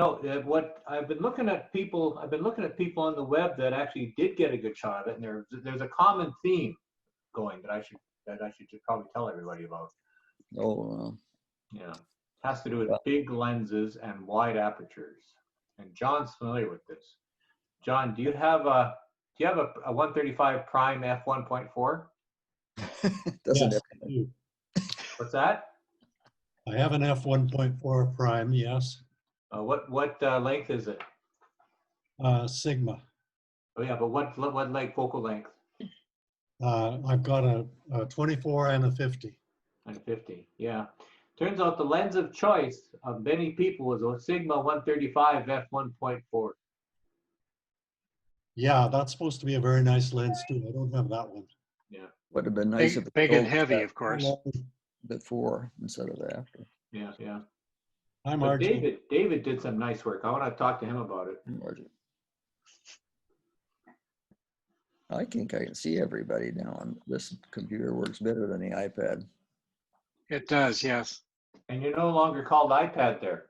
No, what I've been looking at people on the web that actually did get a good shot of it, and there's a common theme going that I should just probably tell everybody about. Oh, Yeah, it has to do with big lenses and wide apertures. And John's familiar with this. John, do you have a 135 prime f1.4? doesn't Yes, it? I do. What's that? I have an f1.4 prime, yes. What length is it? Sigma. Oh yeah, but what focal length? I've got a 24 and a 50. And 50. Yeah. Turns out the lens of choice of many people was a Sigma 135 f1.4. Yeah, that's supposed to be a very nice lens too. I don't have that one. Yeah. Would have been nice if it Big and told heavy, that of course. before instead of after. Yeah, yeah. I'm But RG. David did some nice work. I want to talk to him about it. I think I can see everybody now, and this computer works better than the iPad. It does, yes. And you're no longer called iPad there.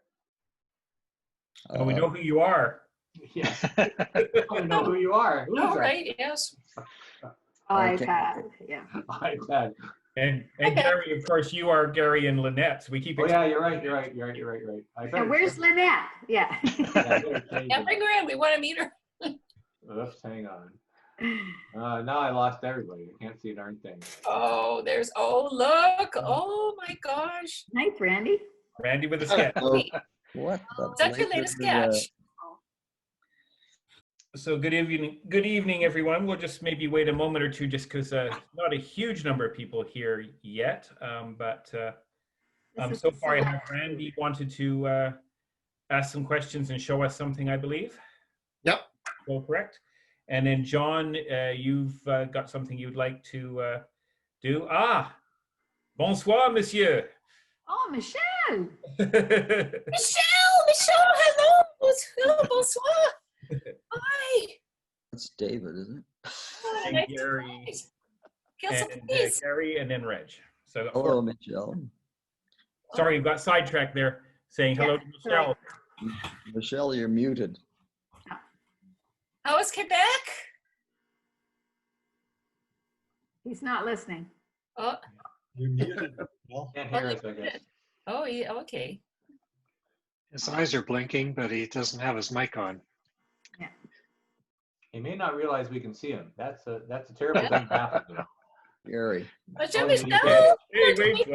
Oh, we know who you are. Yes. I know who you are. Who is All that? right, yes. iPad, yeah. iPad. And Gary, of course, you are Gary and Lynette. So we keep. Oh yeah, you're right. I better And where's Lynette? Yeah. Yeah, bring her in. We want to meet her. Oops, hang on. Now I lost everybody. I can't see a darn thing. Oh, look. Oh my gosh. Nice, Randy. Randy with a sketch. What? Is that your latest sketch? So good evening, everyone. We'll just maybe wait a moment or two, just because not a huge number of people here yet. But so far, I have Randy wanted to ask some questions and show us something, I believe. Yep. So correct. And then John, you've got something you'd like to do. Bonsoir, monsieur. Oh, Michelle. Michelle, hello. Hello, bonsoir. Hi. That's David, isn't it? Oh, And nice to Gary, meet you. and Please. Gary, and then Reg. So Hello, Michelle. sorry, you got sidetracked there, saying hello to Michelle. Michelle, you're muted. How is Quebec? He's not listening. Oh, You're muted. Well, Can't hear us, I guess. oh, yeah, okay. His eyes are blinking, but he doesn't have his mic on. He may not realize we can see him. That's a terrible thing to happen, you know. Gary. Michelle, Oh, you Michelle. Hey, wait.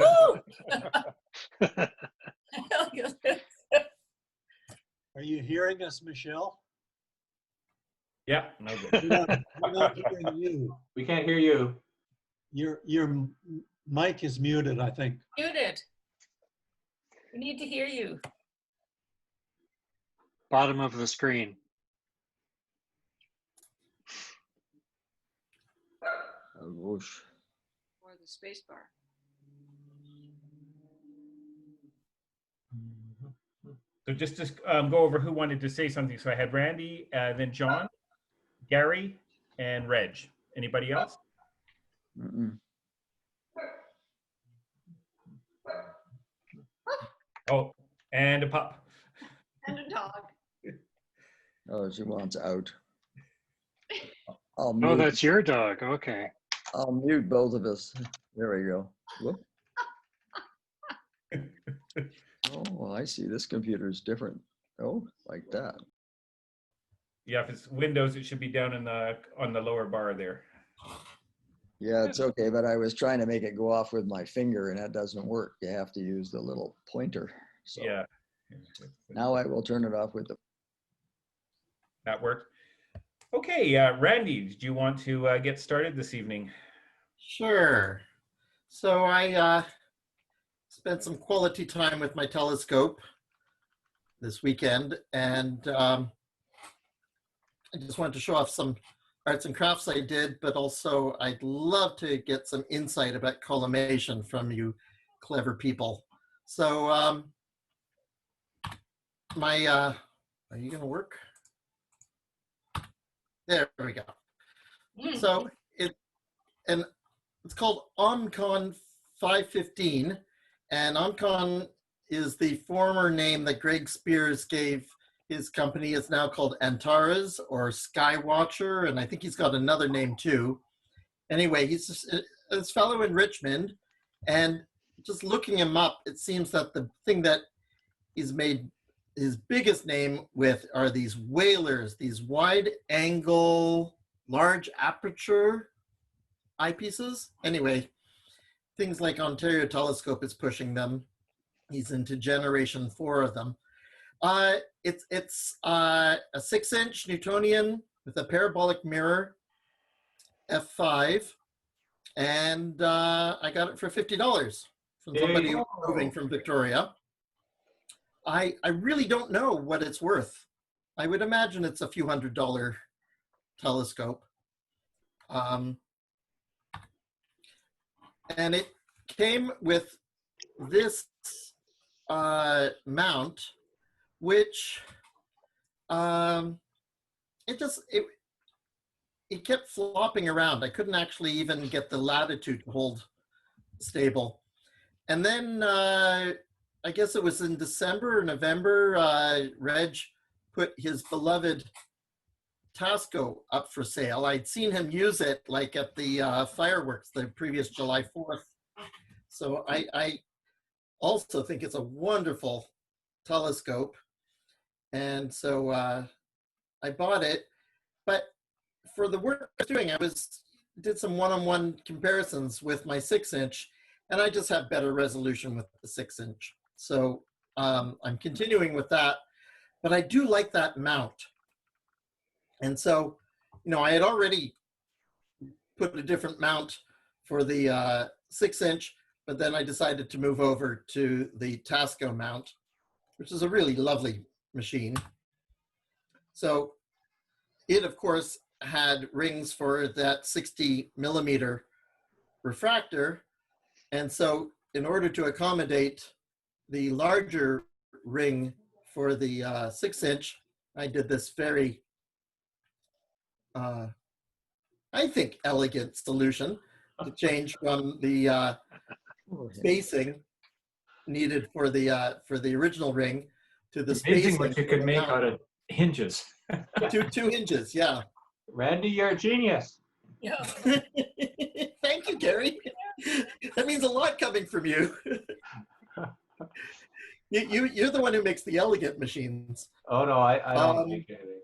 are you hearing us, Michelle? Yeah, no good. We're not hearing you. We can't hear you. Your mic is muted, I think. Muted. We need to hear you. Bottom of the screen. Roche. Or the space bar. So just to go over who wanted to say something. So I had Randy, then John, Gary, and Reg. Anybody else? Mm-mm. Oh, and a pup. And a dog. Oh, she wants out. I'll Oh, mute, that's your dog. Okay. I'll mute both of us. There we go. Whoop. Oh, I see. This computer is different. Oh, like that. Yeah, if it's Windows, it should be down in on the lower bar there. Yeah, it's okay, but I was trying to make it go off with my finger, and that doesn't work. You have to use the little pointer. So Yeah. now I will turn it off with the. That worked. Okay, Randy, did you want to get started this evening? Sure. So I spent some quality time with my telescope this weekend, and I just wanted to show off some arts and crafts I did, but also I'd love to get some insight about collimation from you clever people. So are you gonna work? There we go. So it's called Oncon 515, and Oncon is the former name that Greg Spears gave his company is now called Antares or Skywatcher, and I think he's got another name too. Anyway, he's just, this fellow in Richmond, and just looking him up, it seems that the thing that he's made his biggest name with are these whalers, these wide angle, large aperture eyepieces. Anyway, things like Ontario Telescope is pushing them. He's into generation 4 of them. It's a 6-inch Newtonian with a parabolic mirror, f5, and I got it for $50 from somebody who's moving from Victoria. I really don't know what it's worth. I would imagine it's a few $100 telescope. And it came with this mount, which it kept flopping around. I couldn't actually even get the latitude to hold stable. And then I guess it was in December or November, Reg put his beloved Tasco up for sale. I'd seen him use it like at the fireworks the previous July 4th. So I also think it's a wonderful telescope. And so I bought it. But for the work I was doing, did some one-on-one comparisons with my 6-inch, and I just have better resolution with the 6-inch. So I'm continuing with that, but I do like that mount. And so, you know, I had already put a different mount for the 6-inch, but then I decided to move over to the Tasco mount, which is a really lovely machine. So it, of course, had rings for that 60 millimeter refractor. And so in order to accommodate the larger ring for the 6-inch, I did this very, I think, elegant solution to change from the spacing needed for the original ring to the spacing what you could make out of hinges. two hinges, yeah. Randy, you're a genius. Yeah. Thank you, Garry. That means a lot coming from you. You're the one who makes the elegant machines. Oh no, I don't make anything.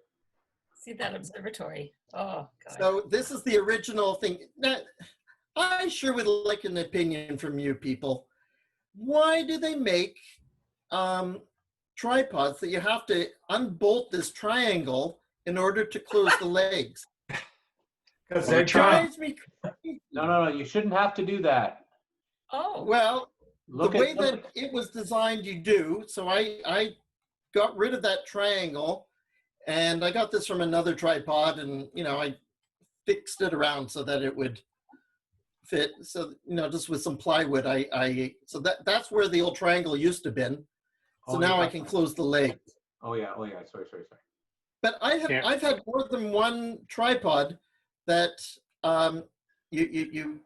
See that observatory? Oh, God. So this is the original thing. Now, I sure would like an opinion from you people. Why do they make tripods that you have to unbolt this triangle in order to close the legs? Because It drives me crazy. No, you shouldn't have to do that. Oh, Well, Look the way at that it was designed, you do. So I got rid of that triangle, and I got this from another tripod, and you know I fixed it around so that it would fit. So you know, just with some plywood, so that's where the old triangle used to have been. So Oh, now you I got can that. close the leg. Oh yeah. Sorry. But I've had more than one tripod that you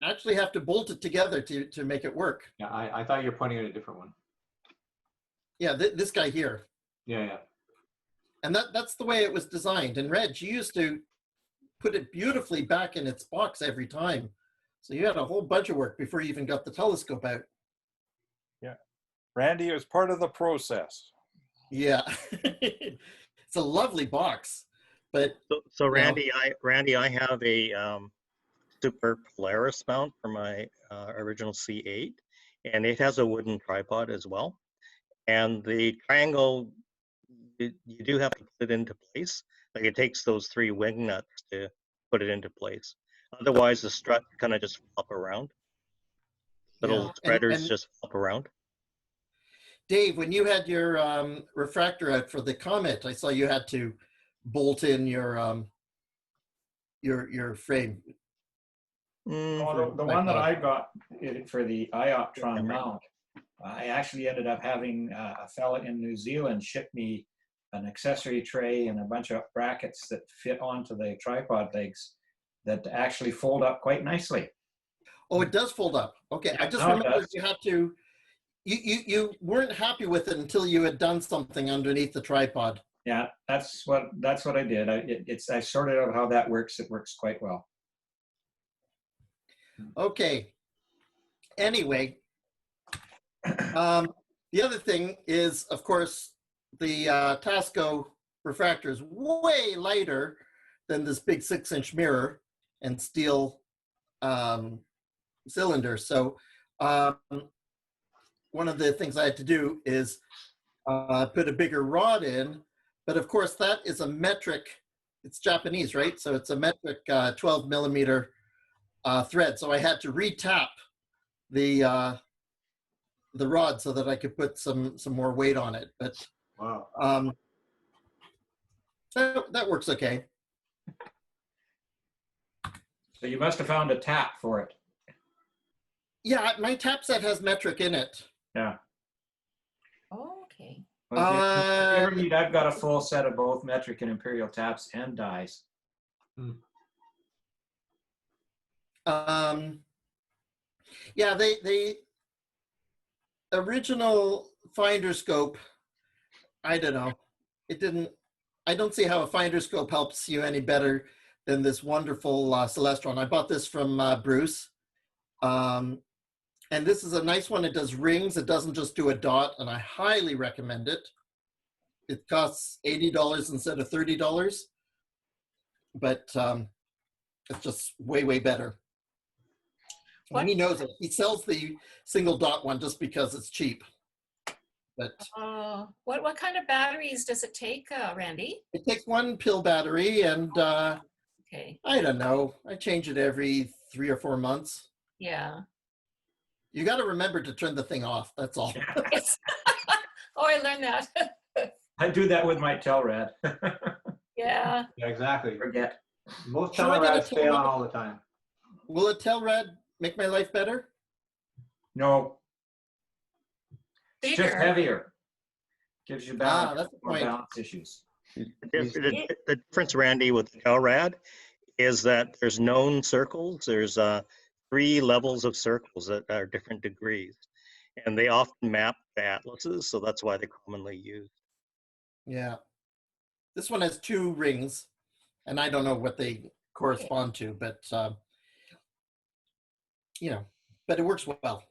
actually have to bolt it together to make it work. Yeah, I thought you were pointing at a different one. Yeah, this guy here. Yeah. And that's the way it was designed. And Reg, you used to put it beautifully back in its box every time. So you had a whole bunch of work before you even got the telescope out. Yeah. Randy, it was part of the process. Yeah. It's a lovely box. But so Randy, I have a Super Polaris mount for my original C8, and it has a wooden tripod as well. And the triangle, you do have to put it into place. Like it takes those 3 wing nuts to put it into place. Otherwise, the strut kind of just flop around. Little spreaders and just flop around. Dave, when you had your refractor out for the Comet, I saw you had to bolt in your frame. Oh, the one that I got for the Ioptron mount, I actually ended up having a fella in New Zealand ship me an accessory tray and a bunch of brackets that fit onto the tripod legs that actually fold up quite nicely. Oh, it does fold up. Okay, Yeah, I just no, it remember does. you have to you weren't happy with it until you had done something underneath the tripod. Yeah, that's what I did. I sorted out how that works. It works quite well. Okay. Anyway, the other thing is, of course, the Tasco refractor is way lighter than this big 6-inch mirror and steel cylinder. So one of the things I had to do is put a bigger rod in, but of course that is a metric, it's Japanese, right? So it's a metric 12 millimeter thread. So I had to retap the rod so that I could put some more weight on it. But Wow. that works okay. So you must have found a tap for it. Yeah, my tap set has metric in it. Yeah. Okay. Well, if you ever need, I've got a full set of both metric and imperial taps and dies. Yeah, they original finder scope, I don't know. I don't see how a finder scope helps you any better than this wonderful Celestron. I bought this from Bruce. And this is a nice one. It does rings. It doesn't just do a dot, and I highly recommend it. It costs $80 instead of $30, but it's just way, way better. And he knows it. He sells the single dot one just because it's cheap. But what kind of batteries does it take, Randy? it takes one pill battery, and Okay. I don't know. I change it every 3 or 4 months. Yeah. You got to remember to turn the thing off. That's all. Oh, I learned that. I do that with my Telrad. Yeah. Yeah, exactly. Forget. Most Should I get a Telrads stay on Telrad? all the time. Will a Telrad make my life better? No. It's just Bigger. heavier. Gives you balance, that's the more point. balance issues. The difference, Randy, with the LRAD is that there's known circles. There's 3 levels of circles that are different degrees, and they often map to atlases, so that's why they're commonly used. Yeah. This one has 2 rings, and I don't know what they correspond to, but you know, but it works well.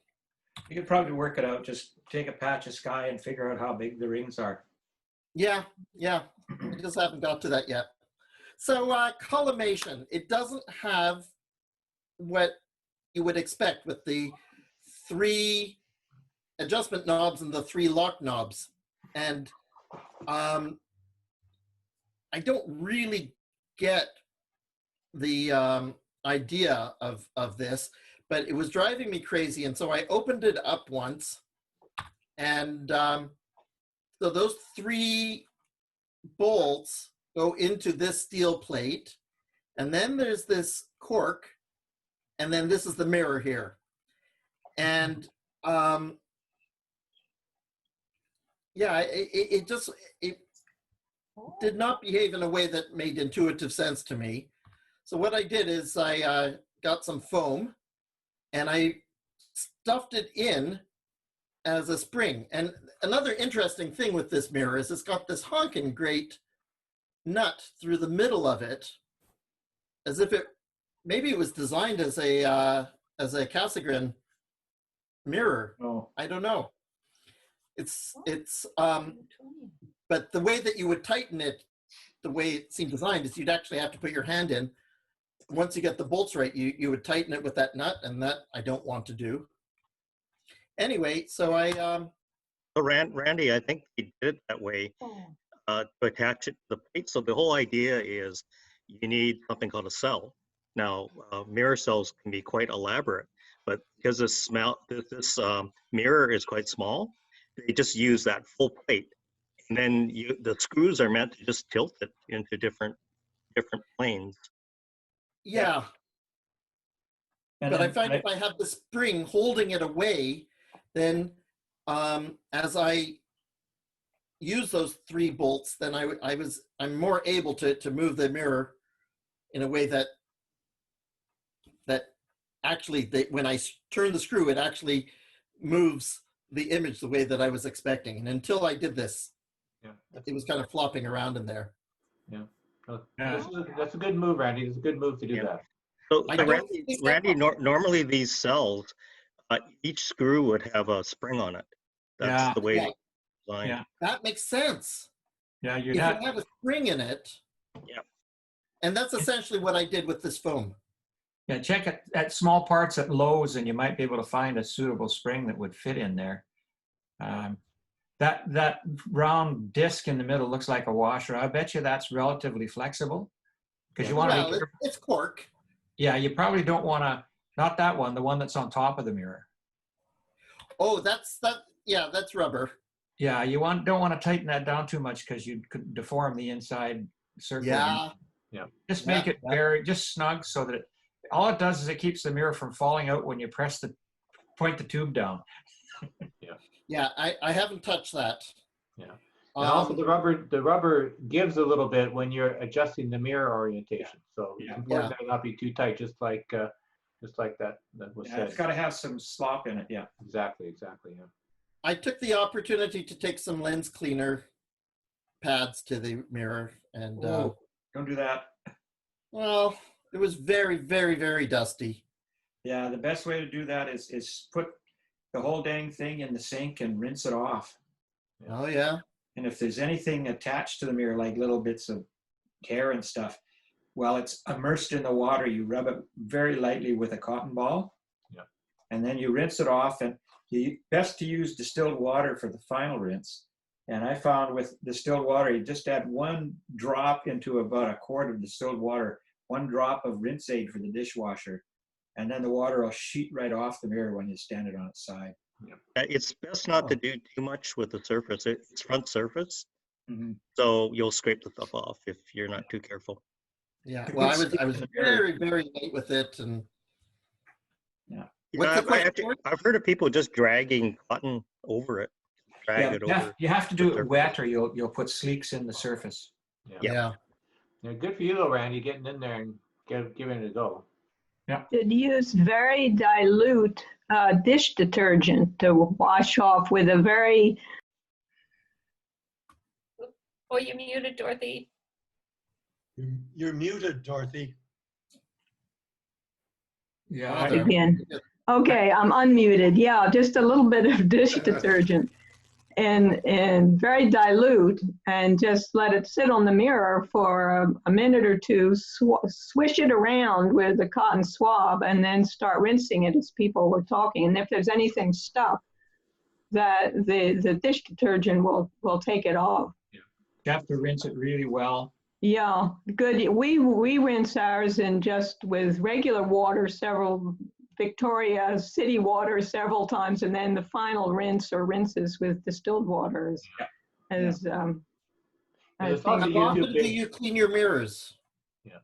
You could probably work it out. Just take a patch of sky and figure out how big the rings are. Yeah, I just haven't got to that yet. So collimation, it doesn't have what you would expect with the 3 adjustment knobs and the 3 lock knobs. And I don't really get the idea of this, but it was driving me crazy. And so I opened it up once, and so those 3 bolts go into this steel plate, and then there's this cork, and then this is the mirror here. And yeah, it did not behave in a way that made intuitive sense to me. So what I did is I got some foam, and I stuffed it in as a spring. And another interesting thing with this mirror is it's got this honking great nut through the middle of it, as if maybe it was designed as a Cassegrain mirror. Oh. I don't know. But the way that you would tighten it, the way it seemed designed, is you'd actually have to put your hand in. Once you get the bolts right, you would tighten it with that nut, and that I don't want to do. Anyway, so So Randy, I think they did it that way to attach it to the plate. So the whole idea is you need something called a cell. Now, mirror cells can be quite elaborate, but because this mirror is quite small, they just use that full plate. And then the screws are meant to just tilt it into different planes. Yeah. And But I then find if I have the spring holding it away, then as I use those 3 bolts, then I'm more able to move the mirror in a way that actually when I turn the screw, it actually moves the image the way that I was expecting. And until I did this, Yeah. it was kind of flopping around in there. Yeah. That's a good move, Randy. It's a good move to do that. So, I so don't think that- Randy, normally these cells, each screw would have a spring on it. That's Yeah. the way Yeah. it's designed. Yeah. That makes sense. Yeah, If you'd you have, have a spring in it. Yeah. And that's essentially what I did with this foam. yeah, check it at small parts at Lowe's and you might be able to find a suitable spring that would fit in there. That round disc in the middle looks like a washer. I bet you that's relatively flexible because you want to Well, it's cork. yeah, you probably don't want to, not that one, the one that's on top of the mirror. Oh, that's rubber. Yeah, you don't want to tighten that down too much because you could deform the inside circle. Yeah. Just make it just snug so that all it does is it keeps the mirror from falling out when you point the tube down. Yeah, I haven't touched that. Yeah. And also Um, the rubber gives a little bit when you're adjusting the mirror orientation. So it's important that it not be too tight, just like that was Yeah, said. it's got to have some slop in it. Yeah. Exactly. Yeah. I took the opportunity to take some lens cleaner pads to the mirror, and Ooh, don't do that. well, it was very, very, very dusty. Yeah, the best way to do that is put the whole dang thing in the sink and rinse it off. Oh yeah. And if there's anything attached to the mirror, like little bits of hair and stuff, while it's immersed in the water, you rub it very lightly with a cotton ball. Yeah. And then you rinse it off, and best to use distilled water for the final rinse. And I found with distilled water, you just add 1 drop into about a quart of distilled water, 1 drop of rinse aid for the dishwasher, and then the water will sheet right off the mirror when you stand it on its side. It's best not to do too much with the surface. It's front surface, Mhm. so you'll scrape the stuff off if you're not too careful. Yeah. Well, I was very, very late with it, and What's the question? I've heard of people just dragging cotton over it. Drag it over. You have to do it wet, or you'll put sleeks in the surface. yeah. Yeah, good for you though, Randy, getting in there and giving it a go. Should use very dilute dish detergent to wash off with a very. Oh, you muted, Dorothy. You're muted, Dorothy. Yeah. Again. Okay, I'm unmuted. Yeah, just a little bit of dish detergent and very dilute, and just let it sit on the mirror for a minute or two, swish it around with a cotton swab, and then start rinsing it as people were talking. And if there's anything stuck, that the dish detergent will take it off. You have to rinse it really well. Yeah, good. We rinse ours in just with regular water, several Victoria city water several times, and then the final rinse or rinses with distilled water as I How think. often do you clean your mirrors?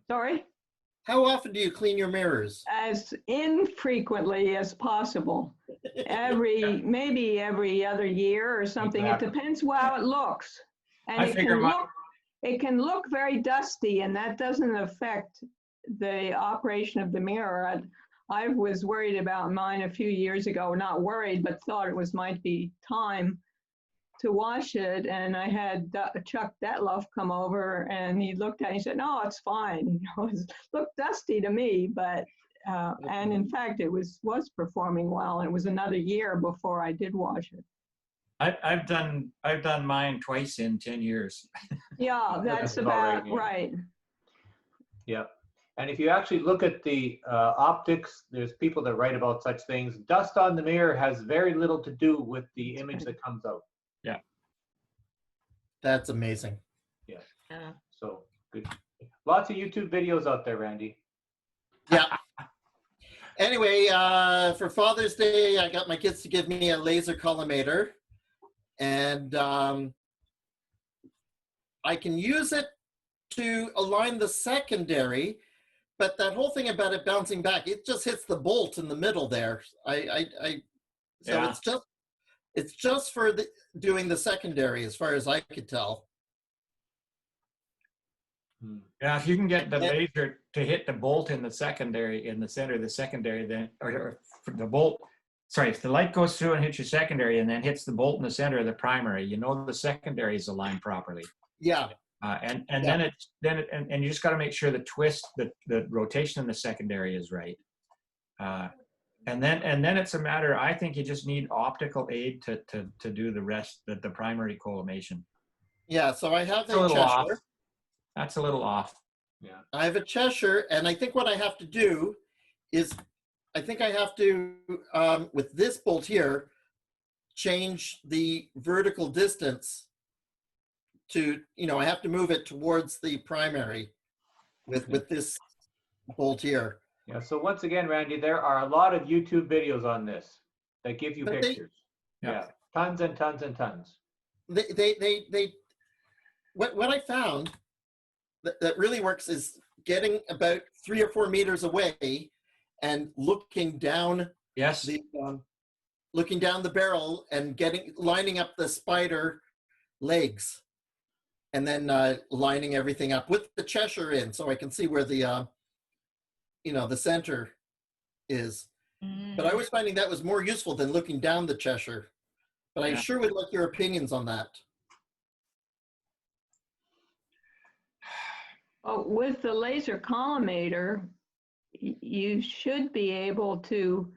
Sorry? How often do you clean your mirrors? As infrequently as possible. Maybe every other year or something. Exactly. It depends how it looks. And I figure it can look very dusty, and that doesn't affect the operation of the mirror. I was worried about mine a few years ago, not worried, but thought it might be time to wash it. And I had Chuck Detloff come over, and he looked at it and he said, "No, it's fine." It looked dusty to me, but, and in fact, it was performing well. And it was another year before I did wash it. I've done mine twice in 10 years. Yeah, that's about right. Yeah. And if you actually look at the optics, there's people that write about such things. Dust on the mirror has very little to do with the image that comes out. Yeah. That's amazing. Yeah. So good. Lots of YouTube videos out there, Randy. Yeah. Anyway, for Father's Day, I got my kids to give me a laser collimator, and I can use it to align the secondary, but that whole thing about it bouncing back, it just hits the bolt in the middle there. It's just for doing the secondary, as far as I could tell. Yeah, if you can get the laser to hit the bolt in the secondary, in the center of the secondary, then or the bolt sorry, if the light goes through and hits your secondary and then hits the bolt in the center of the primary, you know the secondary is aligned properly. Yeah. And Yeah. then you just got to make sure the twist, the rotation in the secondary is right. And then it's a matter. I think you just need optical aid to do the rest, the primary collimation. Yeah. So I have That's a little off. Cheshire. That's a little off. Yeah. I have a Cheshire, and I think what I have to do is, I think I have to, with this bolt here, change the vertical distance to, I have to move it towards the primary with this bolt here. Yeah. So once again, Randy, there are a lot of YouTube videos on this that give you But pictures. Yeah. Tons and tons and tons. What I found that really works is getting about 3 or 4 meters away and looking down. Yes. Looking down the barrel and lining up the spider legs, and then lining everything up with the Cheshire in, so I can see where the the center is. But I was finding that was more useful than looking down the Cheshire. But I sure would like your opinions on that. Oh, with the laser collimator, you should be able to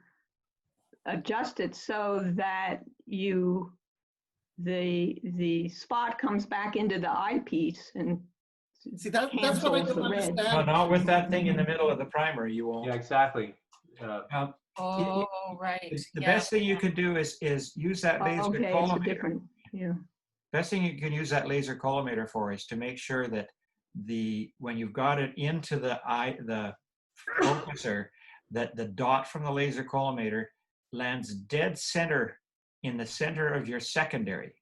adjust it so that the spot comes back into the eyepiece and see that's what I don't understand. No, not with that thing in the middle of the primary, you won't. Yeah, exactly. Right. The best thing you could do is use that laser collimator. It's different. Yeah. Best thing you can use that laser collimator for is to make sure that when you've got it into the focuser, that the dot from the laser collimator lands dead center in the center of your secondary.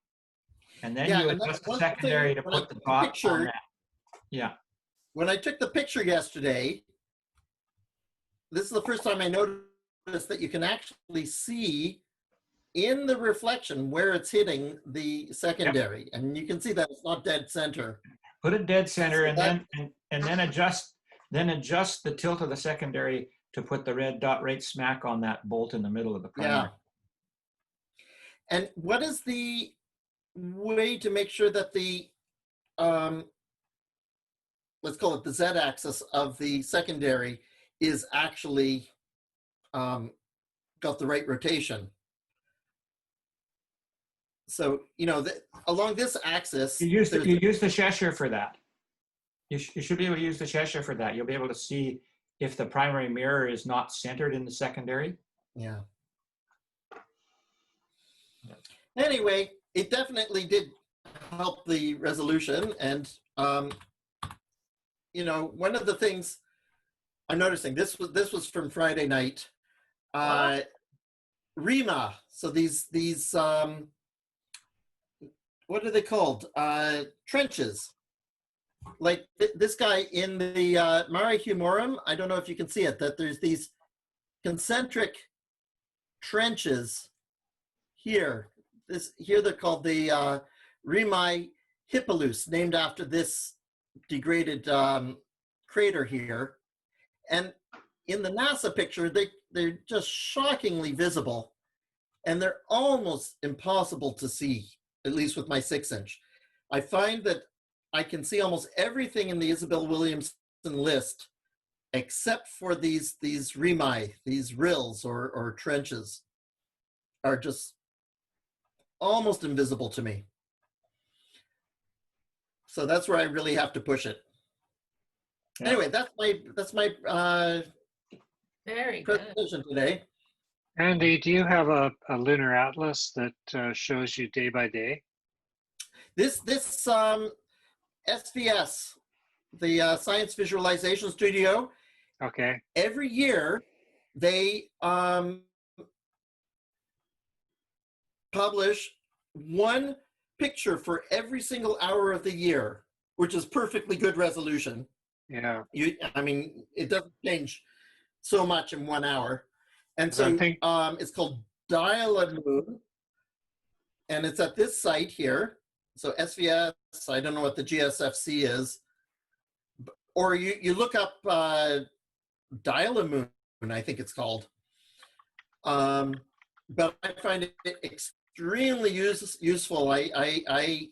And then you adjust the secondary to put the dot on that. Yeah. When I took the picture yesterday, this is the first time I noticed that you can actually see in the reflection where it's hitting the secondary. Yep. And you can see that it's not dead center. Put it dead center, and then adjust the tilt of the secondary to put the red dot right smack on that bolt in the middle of the primary. Yeah. And what is the way to make sure that the let's call it the Z-axis of the secondary is actually got the right rotation? So, along this axis, you use the Cheshire for that. You should be able to use the Cheshire for that. You'll be able to see if the primary mirror is not centered in the secondary. Yeah. Anyway, it definitely did help the resolution. And, one of the things I'm noticing, this was from Friday night, RIMA. So these what are they called? Trenches. Like this guy in the Mare Humorum, I don't know if you can see it, that there's these concentric trenches here. Here they're called the Rimae Hippalus, named after this degraded crater here. And in the NASA picture, they're just shockingly visible, and they're almost impossible to see, at least with my 6-inch. I find that I can see almost everything in the Isabel Williamson list, except for these rimae, these rills or trenches, are just almost invisible to me. So that's where I really have to push it. Yeah. Anyway, that's my very presentation today. Andy, do you have a lunar atlas that shows you day by day? This SVS, the Science Visualization Studio. Okay. Every year they publish one picture for every single hour of the year, which is perfectly good resolution. Yeah. I mean, it doesn't change so much in 1 hour. And so it's called Dial a Moon, and it's at this site here. So SVS, I don't know what the GSFC is, or you look up Dial a Moon, I think it's called. but I find it extremely useful. I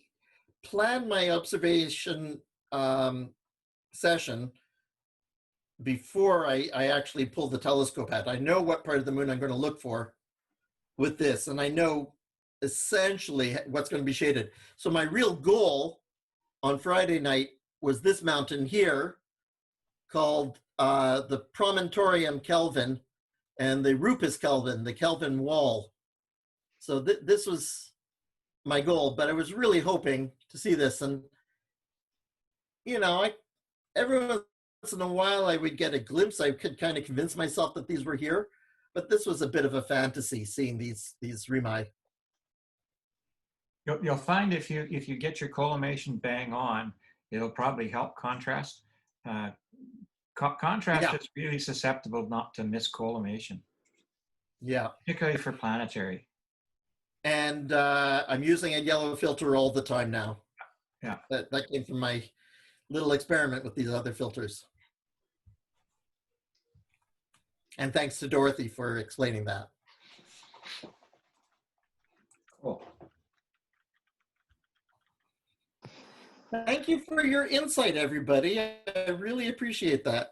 plan my observation session before I actually pull the telescope out. I know what part of the moon I'm going to look for with this, and I know essentially what's going to be shaded. So my real goal on Friday night was this mountain here called the Promontorium Kelvin and the Rupus Kelvin, the Kelvin Wall. So this was my goal, but I was really hoping to see this. And, you know, every once in a while I would get a glimpse. I could kind of convince myself that these were here, but this was a bit of a fantasy seeing these Remi. You'll find if you get your collimation bang on, it'll probably help contrast. Contrast is really susceptible not to miss collimation. Yeah. Particularly for planetary. And I'm using a yellow filter all the time now. Yeah. That came from my little experiment with these other filters. And thanks to Dorothy for explaining that. Cool. Thank you for your insight, everybody. I really appreciate that.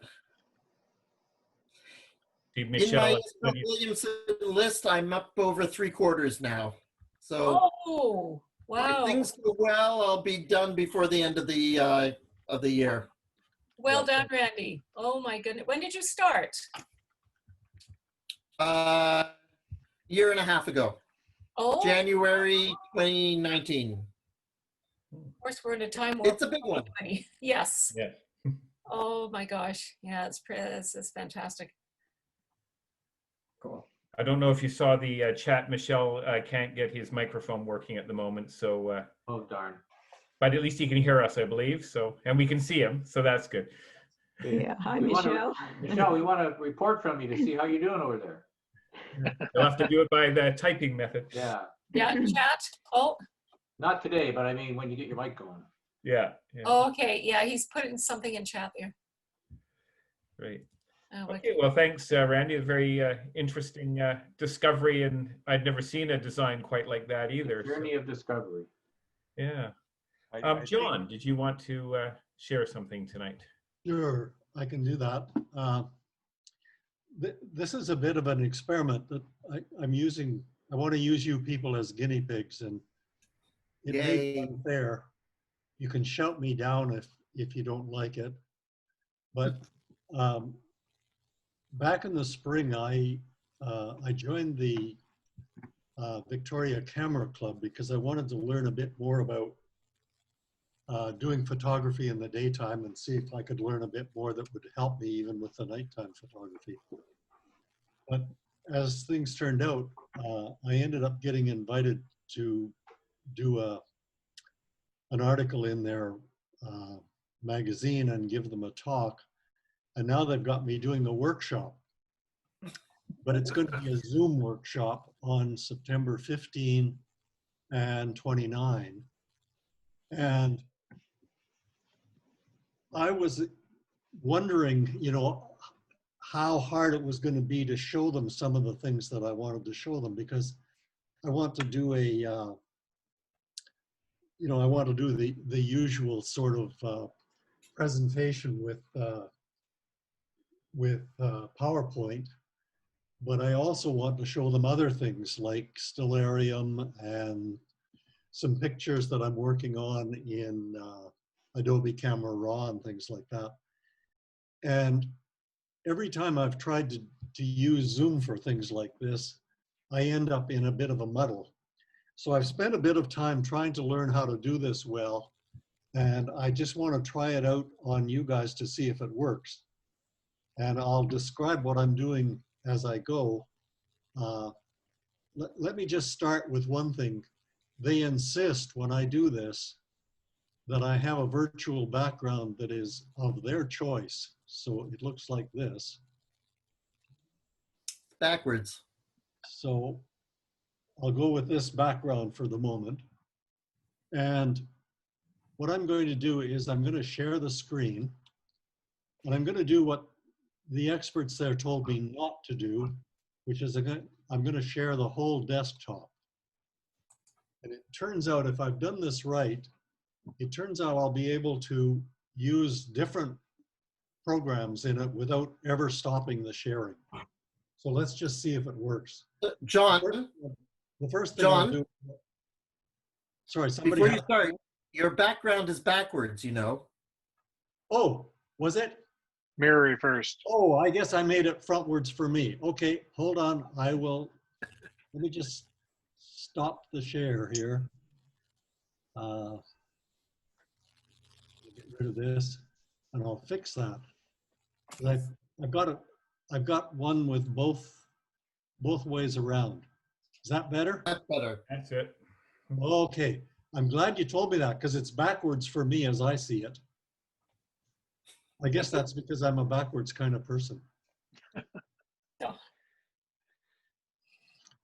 Steve In Michelle, my Williamson list, I'm up over 3/4 now. So Oh, wow. if things go well, I'll be done before the end of the year. Well done, Randy. Oh my goodness. When did you start? Year and a half ago. Oh, January 2019. of course, we're in a time warp. It's a big one. Yes. Yeah. Oh my gosh. Yeah, it's fantastic. Cool. I don't know if you saw the chat. Michelle can't get his microphone working at the moment, so. Oh, darn. But at least he can hear us, I believe. So, and we can see him, so that's good. Yeah. Hi, We wanna- Michelle. Michelle, we want a report from you to see how you're doing over there. You'll have to do it by the typing method. Yeah. Yeah, chat. Oh, Not today, but I mean when you get your mic going. Yeah. Yeah. oh, okay. Yeah, he's putting something in chat there. Great. Oh, Okay. Well, thanks, Randy. A very interesting discovery, and I'd never seen a design quite like that either. Journey of discovery. Yeah. I John, did you want to share something tonight? Sure, I can do that. This is a bit of an experiment that I'm using. I want to use you people as guinea pigs, and it may be unfair. You can shout me down if you don't like it. But back in the spring, I joined the Victoria Camera Club because I wanted to learn a bit more about doing photography in the daytime and see if I could learn a bit more that would help me even with the nighttime photography. But as things turned out, I ended up getting invited to do an article in their magazine and give them a talk. And now they've got me doing the workshop. But it's going to be a Zoom workshop on September 15 and 29. And I was wondering, you know, how hard it was going to be to show them some of the things that I wanted to show them, because I want to do I want to do the usual sort of presentation with PowerPoint, but I also want to show them other things like Stellarium and some pictures that I'm working on in Adobe Camera Raw and things like that. And every time I've tried to use Zoom for things like this, I end up in a bit of a muddle. So I've spent a bit of time trying to learn how to do this well, and I just want to try it out on you guys to see if it works. And I'll describe what I'm doing as I go. Let me just start with one thing. They insist when I do this that I have a virtual background that is of their choice. So it looks like this. Backwards. So I'll go with this background for the moment. And what I'm going to do is I'm going to share the screen, and I'm going to do what the experts there told me not to do, which is I'm I'm going to share the whole desktop. And it turns out, if I've done this right, it turns out I'll be able to use different programs in it without ever stopping the sharing. So let's just see if it works. John, the first thing I'll do, sorry, somebody. Before you start, your background is backwards, you know. Oh, was it? Mirror reversed. Oh, I guess I made it frontwards for me. Okay, hold on. I will, let me just stop the share here. Get rid of this and I'll fix that. I've got one with both ways around. Is that better? That's better. That's it. Okay. I'm glad you told me that because it's backwards for me as I see it. I guess that's because I'm a backwards kind of person.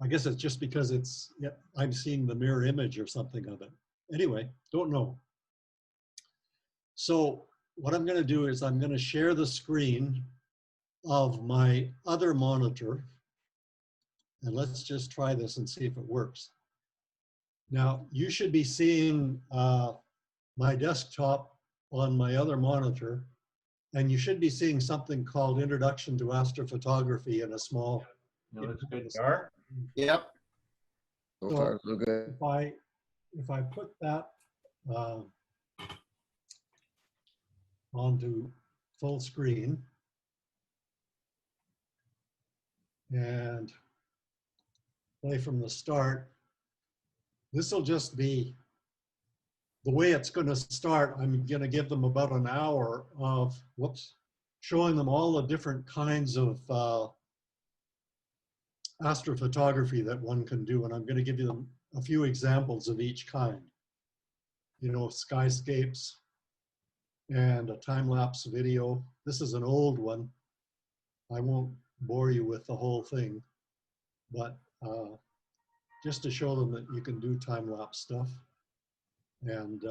I guess it's just because it's, yeah, I'm seeing the mirror image or something of it. Anyway, don't know. So what I'm going to do is I'm going to share the screen of my other monitor. And let's just try this and see if it works. Now, you should be seeing my desktop on my other monitor, and you should be seeing something called Introduction to Astrophotography in a small. No, that's good. Gar? Yep. So far, so good. If I put that onto full screen and play from the start, this will just be the way it's going to start. I'm going to give them about an hour of, showing them all the different kinds of astrophotography that one can do. And I'm going to give you a few examples of each kind. You know, skyscapes and a time-lapse video. This is an old one. I won't bore you with the whole thing, but just to show them that you can do time-lapse stuff. And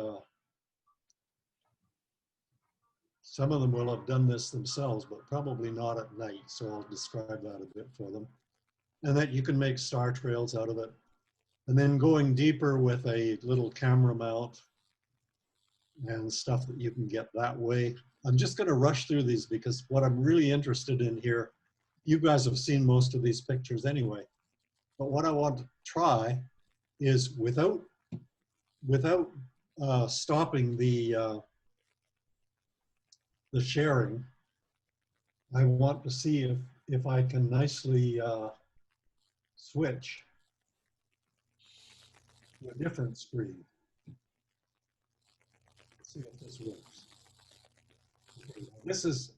some of them will have done this themselves, but probably not at night. So I'll describe that a bit for them. And that you can make star trails out of it. And then going deeper with a little camera mount and stuff that you can get that way. I'm just going to rush through these because what I'm really interested in here, you guys have seen most of these pictures anyway. But what I want to try is without stopping the sharing, I want to see if I can nicely switch to a different screen. Let's see if this works. This is,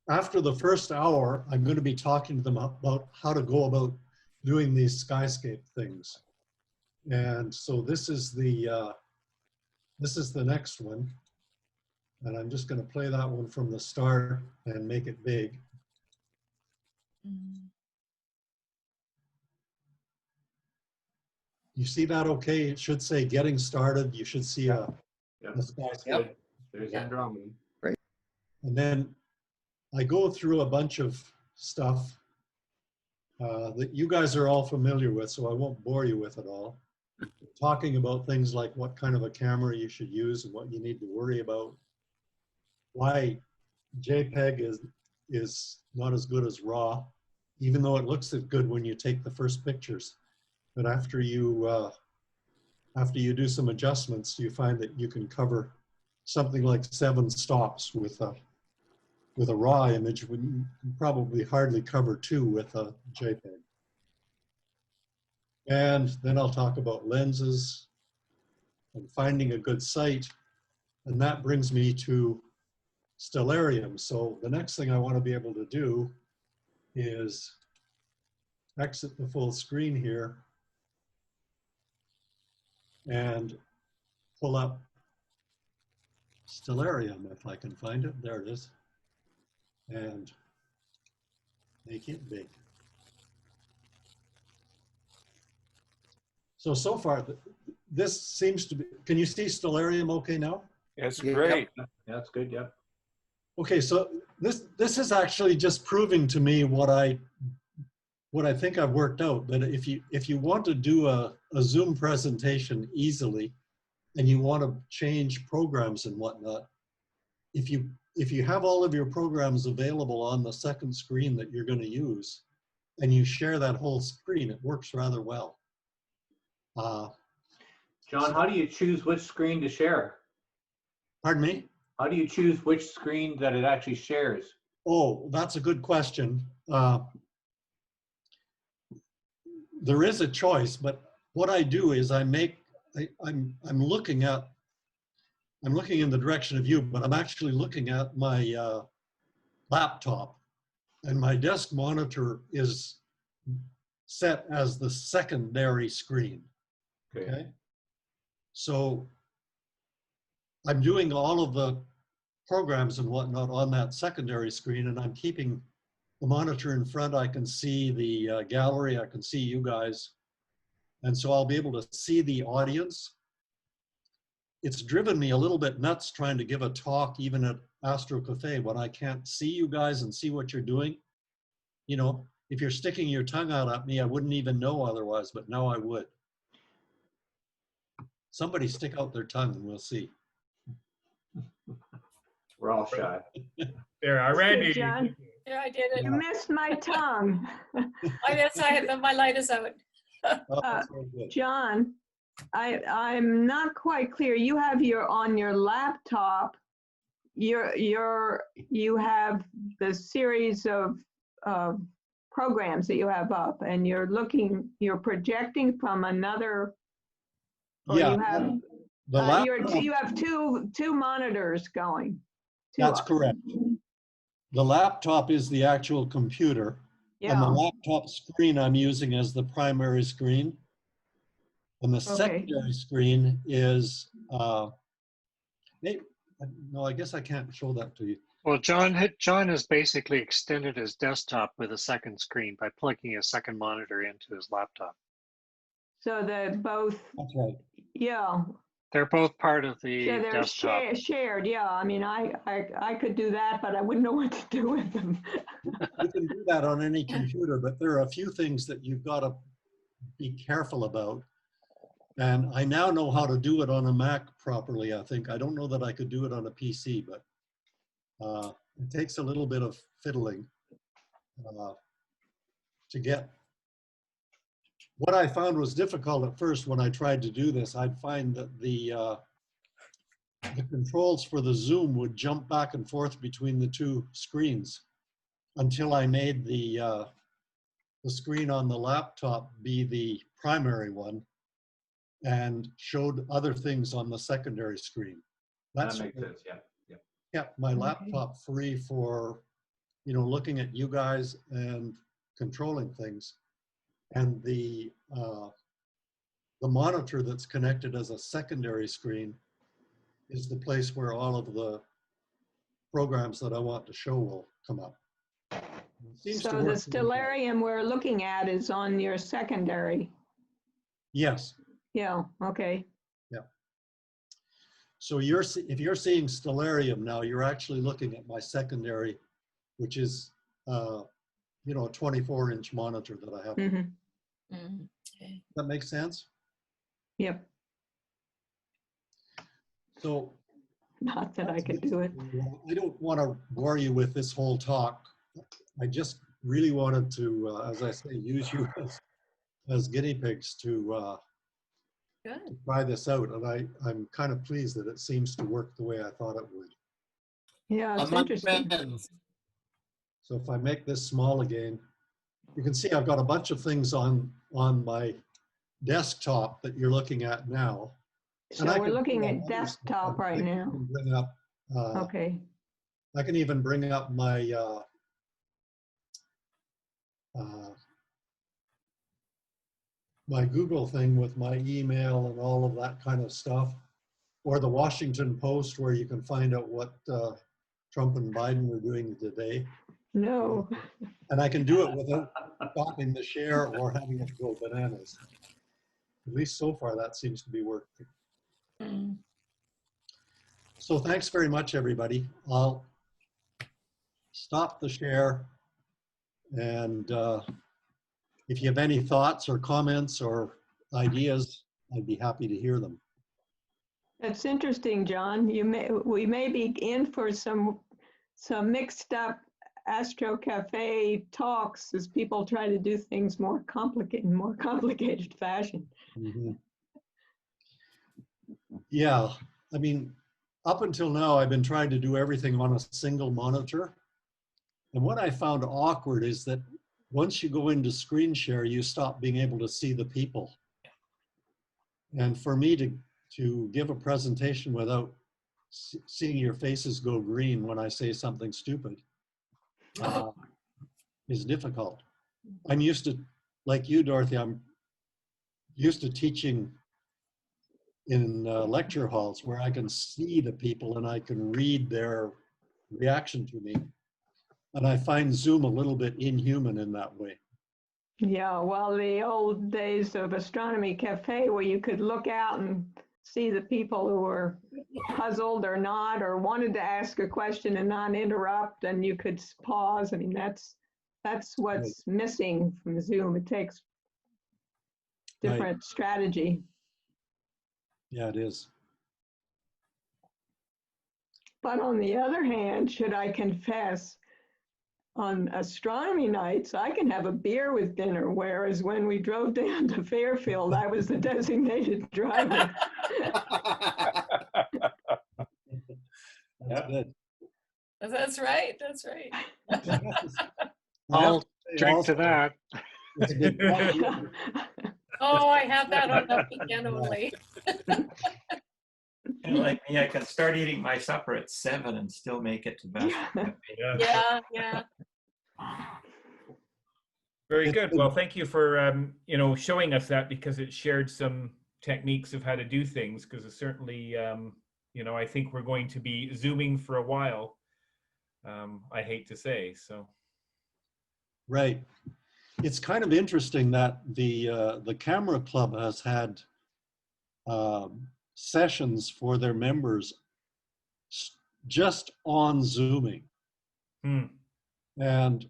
after the first hour, I'm going to be talking to them about how to go about doing these skyscape things. And so this is the next one. And I'm just going to play that one from the start and make it big. You see that okay? It should say getting started. You should see a skyscape. Yep. There's Andromeda. Right. And then I go through a bunch of stuff that you guys are all familiar with, so I won't bore you with it all. Talking about things like what kind of a camera you should use and what you need to worry about. Why JPEG is not as good as RAW, even though it looks good when you take the first pictures. But after you do some adjustments, you find that you can cover something like 7 stops with a RAW image when you can probably hardly cover 2 with a JPEG. And then I'll talk about lenses and finding a good site. And that brings me to stellarium. So the next thing I want to be able to do is exit the full screen here and pull up stellarium if I can find it. There it is. And make it big. So far, this seems to be, can you see stellarium okay now? It's great. Yep. That's good, yep. Okay, so this is actually just proving to me what I what I think I've worked out, that if you want to do a Zoom presentation easily, and you want to change programs and whatnot, if you have all of your programs available on the second screen that you're going to use, and you share that whole screen, it works rather well. John, how do you choose which screen to share? Pardon me? How do you choose which screen that it actually shares? Oh, that's a good question. There is a choice, but what I do is I'm looking in the direction of you, but I'm actually looking at my laptop, and my desk monitor is set as the secondary screen. Okay. So I'm doing all of the programs and whatnot on that secondary screen, and I'm keeping the monitor in front. I can see the gallery, I can see you guys. And so I'll be able to see the audience. It's driven me a little bit nuts trying to give a talk even at Astro Cafe when I can't see you guys and see what you're doing. You know, if you're sticking your tongue out at me, I wouldn't even know otherwise, but now I would. Somebody stick out their tongue and we'll see. We're all shy. There, I ran you. Yeah, I did it. You missed my tongue. My light is out. John, I'm not quite clear. You have on your laptop, you have the series of programs that you have up, and you're projecting from another. Yeah, you have two monitors going. That's correct. The laptop is the actual computer, yeah. And the laptop screen I'm using as the primary screen. And the secondary screen is, no, I guess I can't show that to you. Well, John has basically extended his desktop with a second screen by plugging a second monitor into his laptop. So they're both. That's right. Yeah. They're both part of the so they're desktop. Shared, yeah. I mean, I could do that, but I wouldn't know what to do with them. You can do that on any computer, but there are a few things that you've got to be careful about. And I now know how to do it on a Mac properly, I think. I don't know that I could do it on a PC, but it takes a little bit of fiddling to get. What I found was difficult at first when I tried to do this. I'd find that the controls for the zoom would jump back and forth between the two screens until I made the screen on the laptop be the primary one and showed other things on the secondary screen. That makes sense, yeah. Kept my laptop free for, looking at you guys and controlling things. And the monitor that's connected as a secondary screen is the place where all of the programs that I want to show will come up. So the stellarium we're looking at is on your secondary? Yes. Yeah, okay. Yeah. So if you're seeing stellarium now, you're actually looking at my secondary, which is a 24-inch monitor that I have. Mm-hmm. Mm-hmm. Okay. That makes sense? Yep. So, not that I could do it. I don't want to bore you with this whole talk. I just really wanted to, as I say, use you as guinea pigs to try this out. And I'm kind of pleased that it seems to work the way I thought it would. Yeah, it's interesting. So if I make this small again, you can see I've got a bunch of things on my desktop that you're looking at now. So we're looking at desktop right now. Bring up, okay. I can even bring up my my Google thing with my email and all of that kind of stuff, or the Washington Post where you can find out what Trump and Biden were doing today. No. And I can do it without stopping the share or having it go bananas. At least so far, that seems to be working. Mm. So thanks very much, everybody. I'll stop the share and if you have any thoughts or comments or ideas, I'd be happy to hear them. That's interesting, John. We may be in for some mixed up Astro Cafe talks as people try to do things more complicated fashion. Mm-hmm. Yeah, I mean, up until now, I've been trying to do everything on a single monitor. And what I found awkward is that once you go into screen share, you stop being able to see the people. And for me to give a presentation without seeing your faces go green when I say something stupid is difficult. I'm used to, like you, Dorothy, I'm used to teaching in lecture halls where I can see the people and I can read their reaction to me. And I find Zoom a little bit inhuman in that way. Yeah, well, the old days of Astronomy Cafe where you could look out and see the people who were puzzled or not, or wanted to ask a question and not interrupt, and you could pause. I mean, that's what's missing from Zoom. It takes different strategy. Yeah, it is. But on the other hand, should I confess, on astronomy nights, I can have a beer with dinner, whereas when we drove down to Fairfield, I was the designated driver. That's good. That's right. That's right. I'll drink to that. Oh, I have that on the weekend only. And like me, I can start eating my supper at 7 and still make it to bed. Yeah, yeah. Very good. Well, thank you for showing us that, because it shared some techniques of how to do things. Because it certainly, I think we're going to be Zooming for a while. I hate to say so. Right. It's kind of interesting that the Camera Club has had sessions for their members just on Zooming. And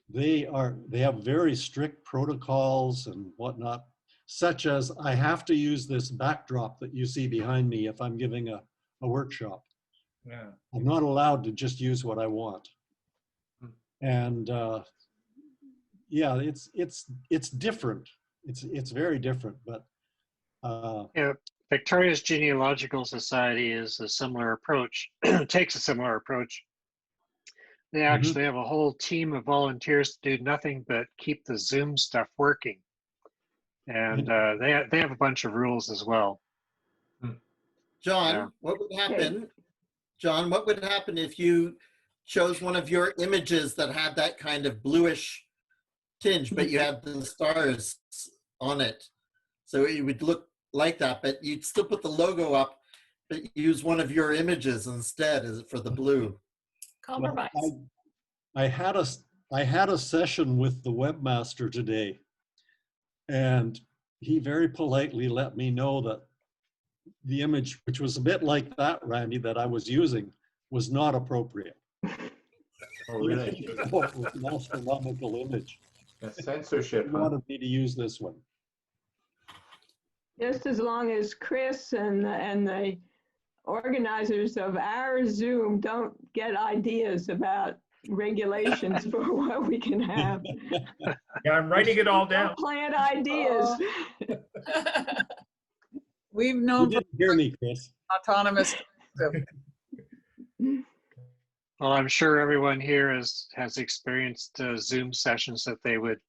they have very strict protocols and whatnot, such as I have to use this backdrop that you see behind me if I'm giving a workshop. Yeah. I'm not allowed to just use what I want. And yeah, it's different. It's very different, but yeah, Victoria's Genealogical Society is a similar approach, takes a similar approach. They actually have a whole team of volunteers to do nothing but keep the Zoom stuff working. And they have a bunch of rules as well. John, what would happen? John, what would happen if you chose one of your images that had that kind of bluish tinge, but you had the stars on it? So it would look like that, but you'd still put the logo up, but use one of your images instead as for the blue. Compromise. Well, I had a session with the webmaster today, and he very politely let me know that the image, which was a bit like that, Randy, that I was using, was not appropriate. Oh, really? It was an astronomical image. That's censorship. He wanted me to use this one. Just as long as Chris and the organizers of our Zoom don't get ideas about regulations for what we can have. Yeah, I'm writing it all down. Plant ideas. We've You known didn't hear me, Chris. autonomous. Well, I'm sure everyone here has experienced Zoom sessions that they would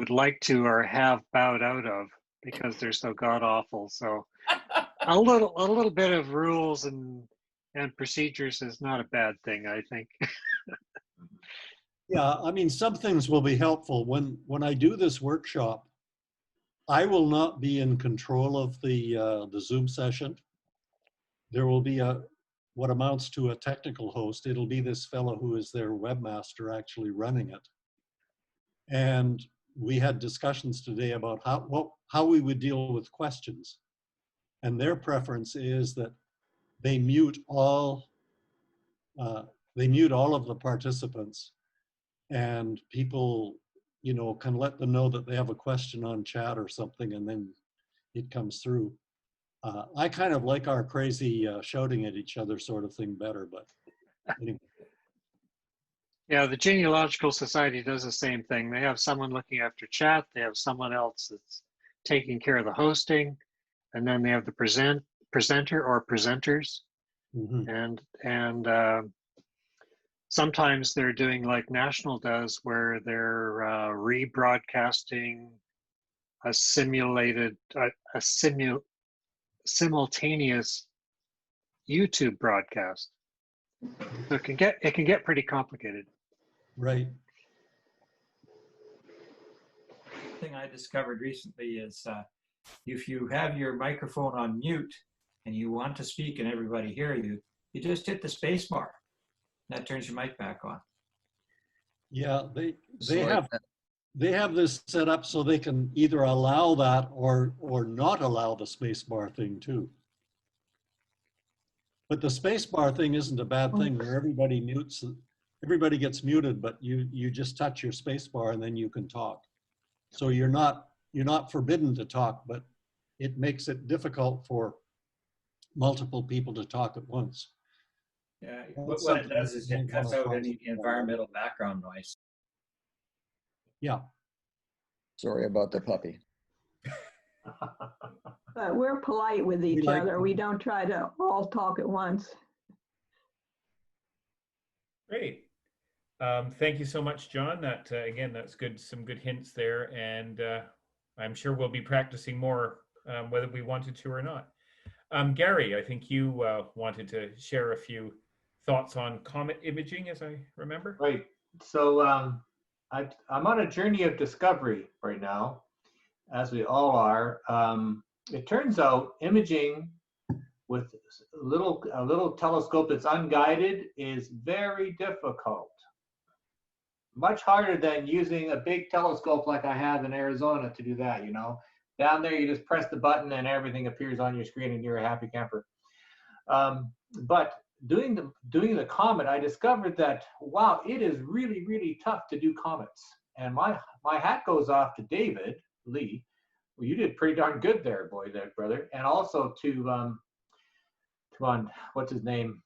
like to or have bowed out of because they're so god awful. So a little bit of rules and procedures is not a bad thing, I think. Yeah, I mean, some things will be helpful. When I do this workshop, I will not be in control of the Zoom session. There will be what amounts to a technical host. It'll be this fellow who is their webmaster actually running it. And we had discussions today about how we would deal with questions. And their preference is that they mute all of the participants, and people you know, can let them know that they have a question on chat or something, and then it comes through. I kind of like our crazy shouting at each other sort of thing better, but anyway. Yeah, the Genealogical Society does the same thing. They have someone looking after chat. They have someone else that's taking care of the hosting, and then they have the presenter or presenters. Mm-hmm. And sometimes they're doing like National does, where they're rebroadcasting a simultaneous YouTube broadcast. So it can get pretty complicated. Right. Thing I discovered recently is if you have your microphone on mute and you want to speak and everybody hear you, you just hit the space bar. That turns your mic back on. Yeah, they have this set up so they can either allow that or not allow the space bar thing too. But the space bar thing isn't a bad thing, where everybody gets muted, but you just touch your space bar and then you can talk. So you're not forbidden to talk, but it makes it difficult for multiple people to talk at once. Yeah, what it does is it cuts out any environmental background noise. Yeah. Sorry about the puppy. But we're polite with each other. We don't try to all talk at once. Great. Thank you so much, John. That again, that's good. Some good hints there, and I'm sure we'll be practicing more, whether we wanted to or not. Garry, I think you wanted to share a few thoughts on comet imaging, as I remember. Right. So I'm on a journey of discovery right now, as we all are. It turns out imaging with a little telescope that's unguided is very difficult. Much harder than using a big telescope like I have in Arizona to do that, you know. Down there, you just press the button and everything appears on your screen and you're a happy camper. But doing the comet, I discovered that, wow, it is really, really tough to do comets. And my hat goes off to David Lee. Well, you did pretty darn good there, brother. And also to what's his name,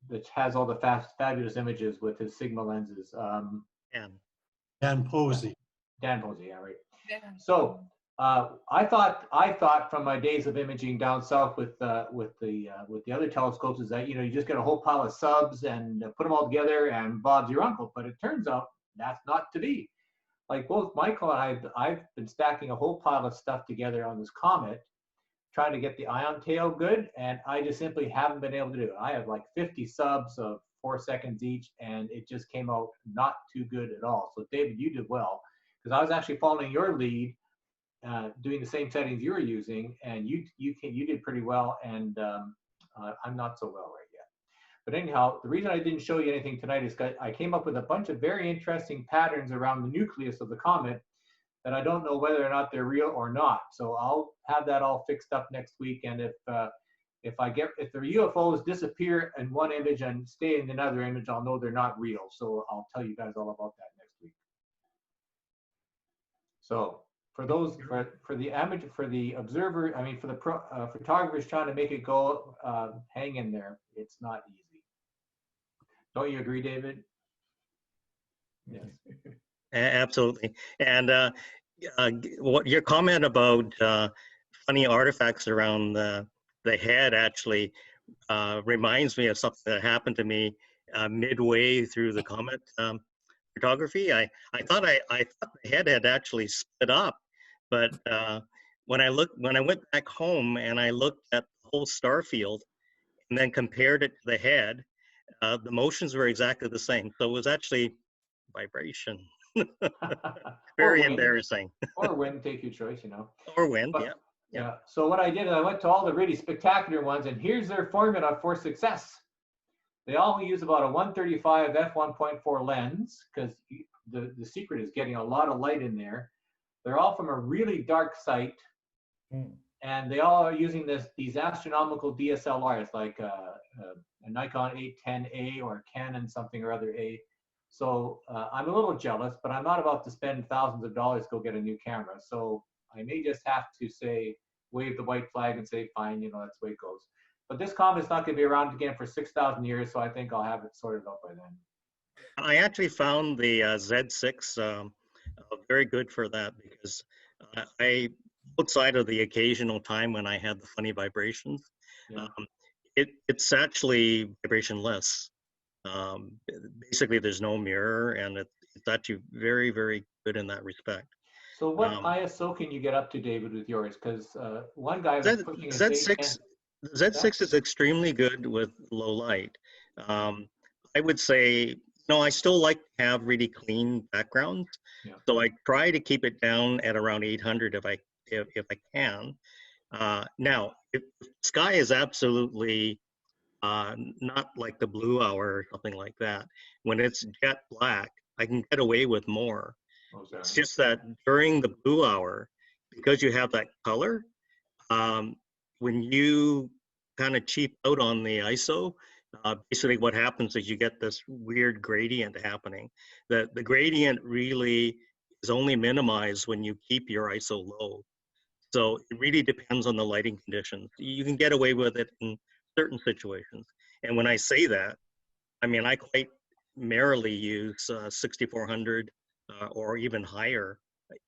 that has all the fabulous images with his Sigma lenses. Dan Posey. Dan Posey, yeah, right. Yeah. So I thought from my days of imaging down south with the other telescopes is that, you know, you just get a whole pile of subs and put them all together and Bob's your uncle. But it turns out that's not to be. Like both Michael and I've been stacking a whole pile of stuff together on this comet, trying to get the ion tail good, and I just simply haven't been able to do it. I have like 50 subs of 4 seconds each, and it just came out not too good at all. So David, you did well, because I was actually following your lead, doing the same settings you were using, and you did pretty well, and I'm not so well right yet. But anyhow, the reason I didn't show you anything tonight is because I came up with a bunch of very interesting patterns around the nucleus of the comet that I don't know whether or not they're real or not. So I'll have that all fixed up next week. And if the UFOs disappear in one image and stay in another image, I'll know they're not real. So I'll tell you guys all about that next week. So for the observer, I mean for the photographers trying to make it go, hang in there. It's not easy. Don't you agree, David? Yes. Absolutely. And what your comment about funny artifacts around the head actually reminds me of something that happened to me midway through the comet photography. I thought the head had actually split up, but when I went back home and I looked at the whole star field and then compared it to the head, the motions were exactly the same. So it was actually vibration. Very embarrassing. Or wind, take your choice, you know. Or wind, but, yeah. Yeah. So what I did is I went to all the really spectacular ones, and here's their formula for success. They all use about a 135 f1.4 lens, because the secret is getting a lot of light in there. They're all from a really dark site, and they all are using these astronomical DSLRs, like a Nikon 810A or a Canon something or other A. So I'm a little jealous, but I'm not about to spend thousands of dollars to go get a new camera. So I may just have to say, wave the white flag and say, fine, you know, that's the way it goes. But this comet is not going to be around again for 6,000 years, so I think I'll have it sorted out by then. I actually found the Z6 very good for that because outside of the occasional time when I had the funny vibrations, Yeah. It's actually vibrationless. Basically, there's no mirror, and it's actually very, very good in that respect. So what ISO can you get up to, David, with yours? Because one guy was pushing Z6 is extremely good with low light. I would say, no, I still like to have really clean backgrounds. Yeah. So I try to keep it down at around 800 if I can. Now, if the sky is absolutely not like the blue hour or something like that, when it's jet black, I can get away with more. Okay. It's just that during the blue hour, because you have that color, when you kind of cheap out on the ISO, basically what happens is you get this weird gradient happening. The gradient really is only minimized when you keep your ISO low. So it really depends on the lighting conditions. You can get away with it in certain situations. And when I say that, I mean, I quite merrily use 6400 or even higher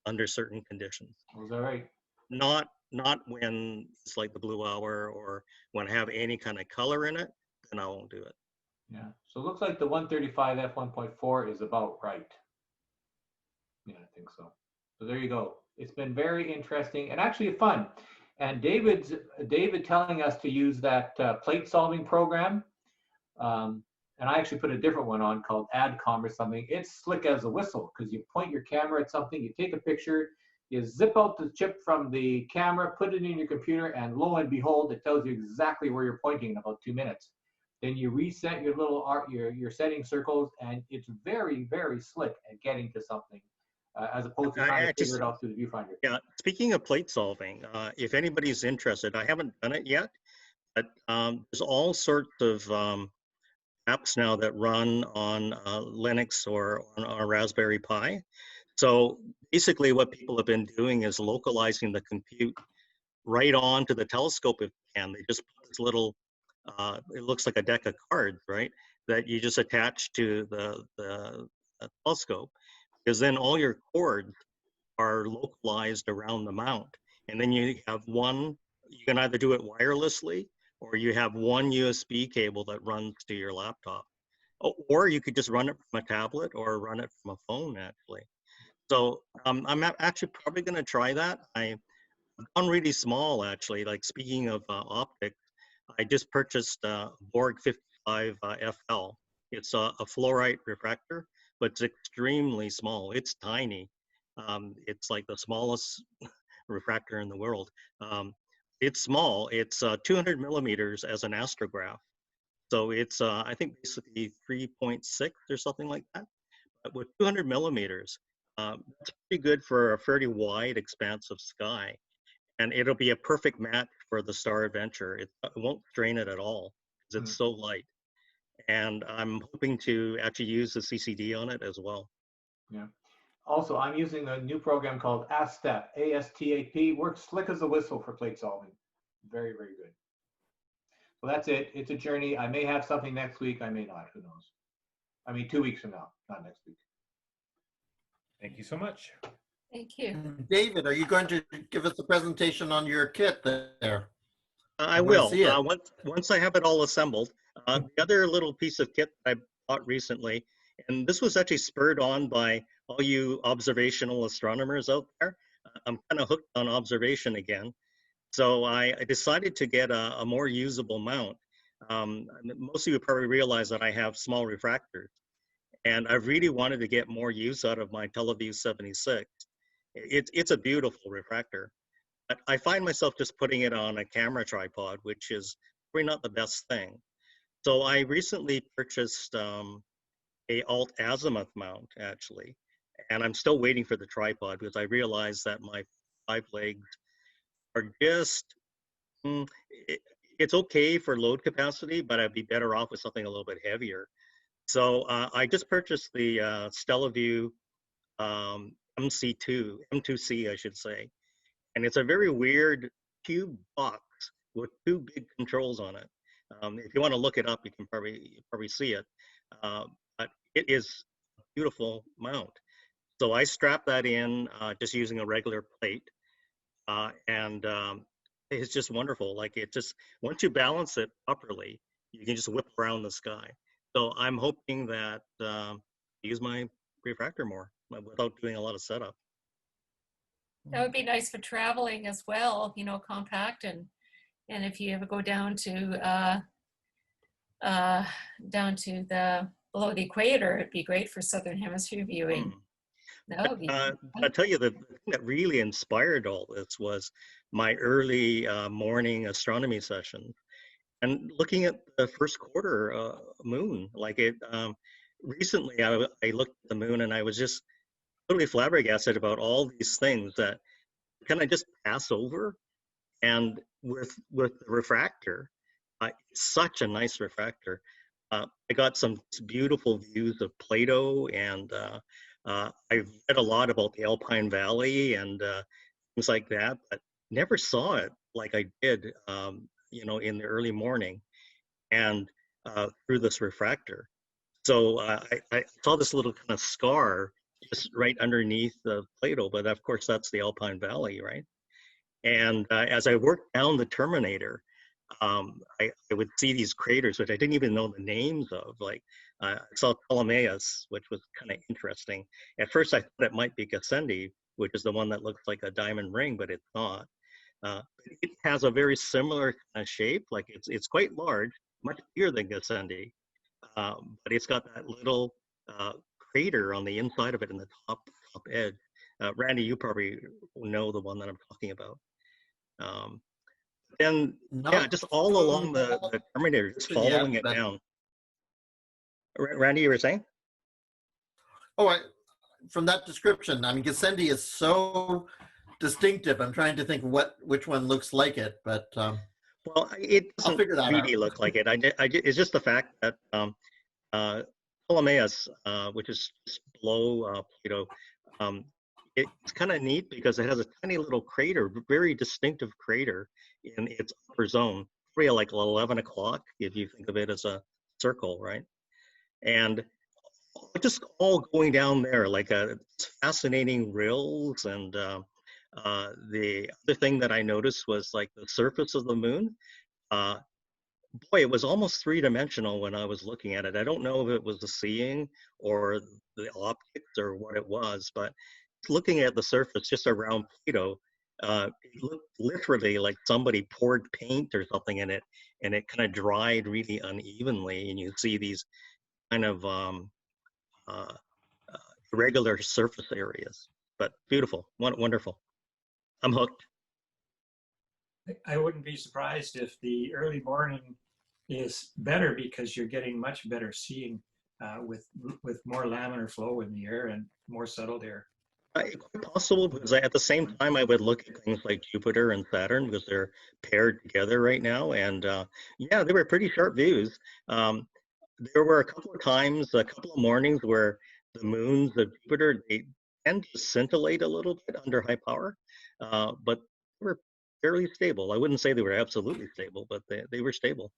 under certain conditions. Was that right? Not when it's like the blue hour or when I have any kind of color in it, then I won't do it. Yeah. So it looks like the 135 f1.4 is about right. Yeah, I think so. So there you go. It's been very interesting and actually fun. And David telling us to use that plate solving program. And I actually put a different one on called AdCom or something. It's slick as a whistle because you point your camera at something, you take a picture, you zip out the chip from the camera, put it in your computer, and lo and behold, it tells you exactly where you're pointing in about 2 minutes. Then you reset your little your setting circles, and it's very, very slick at getting to something as opposed to trying to figure it out through the viewfinder. Yeah, speaking of plate solving, if anybody's interested, I haven't done it yet, but there's all sorts of apps now that run on Linux or on a Raspberry Pi. So basically what people have been doing is localizing the compute right onto the telescope if they can. They just put this little, it looks like a deck of cards, right? That you just attach to the telescope, because then all your cords are localized around the mount. And then you have one, you can either do it wirelessly or you have one USB cable that runs to your laptop. Or you could just run it from a tablet or run it from a phone, actually. So I'm actually probably going to try that. I've gone really small, actually. Like speaking of optics, I just purchased a Borg 55 FL. It's a fluorite refractor, but it's extremely small. It's tiny. It's like the smallest refractor in the world. It's small. It's 200 millimeters as an astrograph. So it's, I think, basically 3.6 or something like that. But with 200 millimeters, it's pretty good for a fairly wide expanse of sky. And it'll be a perfect match for the Star Adventure. It won't strain it at all because it's so light. And I'm hoping to actually use the CCD on it as well. Yeah. Also, I'm using a new program called ASTAP, A-S-T-A-P. Works slick as a whistle for plate solving. Very, very good. So that's it. It's a journey. I may have something next week. I may not. Who knows? I mean, 2 weeks from now, not next week. Thank you so much. Thank you. David, are you going to give us a presentation on your kit there? I will. Once I have it all assembled. The other little piece of kit I bought recently, and this was actually spurred on by all you observational astronomers out there. I'm kind of hooked on observation again. So I decided to get a more usable mount. Most of you probably realize that I have small refractors, and I really wanted to get more use out of my TeleVue 76. It's a beautiful refractor, but I find myself just putting it on a camera tripod, which is probably not the best thing. So I recently purchased a alt azimuth mount, actually, and I'm still waiting for the tripod because I realized that my 5 legs are just, it's okay for load capacity, but I'd be better off with something a little bit heavier. So I just purchased the Stellaview M2C, I should say. And it's a very weird cube box with two big controls on it. If you want to look it up, you can probably see it. But it is a beautiful mount. So I strapped that in just using a regular plate. And it's just wonderful. Like it just, once you balance it properly, you can just whip around the sky. So I'm hoping that use my refractor more without doing a lot of setup. That would be nice for traveling as well, you know, compact, and if you ever go down to the below the equator, it'd be great for southern hemisphere viewing. That would be. I tell you, the thing that really inspired all this was my early morning astronomy session, and looking at the first quarter moon. Like it, recently I looked at the moon and I was just totally flabbergasted about all these things that kind of just pass over. And with the refractor, it's such a nice refractor. I got some beautiful views of Plato, and I've read a lot about the Alpine Valley and things like that, but never saw it like I did, you know, in the early morning and through this refractor. So I saw this little kind of scar just right underneath the Plato, but of course that's the Alpine Valley, right? And as I worked down the terminator, I would see these craters, which I didn't even know the names of. Like I saw Ptolemaeus, which was kind of interesting. At first I thought it might be Gassendi, which is the one that looks like a diamond ring, but it's not. It has a very similar kind of shape. Like it's quite large, much bigger than Gassendi, but it's got that little crater on the inside of it in the top edge. Randy, you probably know the one that I'm talking about. Then, yeah, just all along the terminator, just following it down. Randy, you were saying? Oh, from that description, I mean, Gassendi is so distinctive. I'm trying to think which one looks like it, but well, it doesn't really look like it. It's just the fact that Ptolemaeus, which is just below Plato, it's kind of neat because it has a tiny little crater, very distinctive crater in its upper zone, probably like 11 o'clock if you think of it as a circle, right? And just all going down there, like fascinating rills. And the other thing that I noticed was like the surface of the moon. Boy, it was almost three-dimensional when I was looking at it. I don't know if it was the seeing or the optics or what it was, but looking at the surface just around Plato, it looked literally like somebody poured paint or something in it, and it kind of dried really unevenly, and you see these kind of irregular surface areas. But beautiful, wonderful. I'm hooked. I wouldn't be surprised if the early morning is better because you're getting much better seeing with more laminar flow in the air and more settled air. Quite possible, because at the same time I would look at things like Jupiter and Saturn because they're paired together right now, and yeah, they were pretty sharp views. There were a couple of times, a couple of mornings where the moons of Jupiter, they tend to scintillate a little bit under high power, but they were fairly stable. I wouldn't say they were absolutely stable, but they were stable.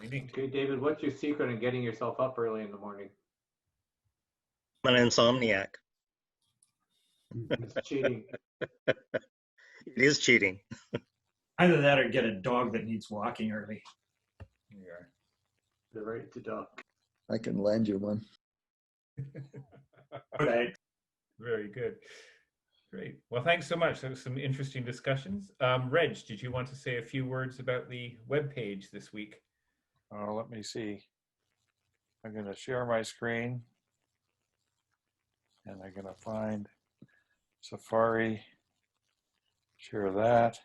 Okay, David, what's your secret in getting yourself up early in the morning? I'm an insomniac. It's cheating. It is cheating. Either that or get a dog that needs walking early. Yeah. They're right to dog. I can lend you one. Right. Very good. Great. Well, thanks so much. That was some interesting discussions. Reg, did you want to say a few words about the webpage this week? Oh, let me see. I'm going to share my screen. And I'm going to find Safari, share that,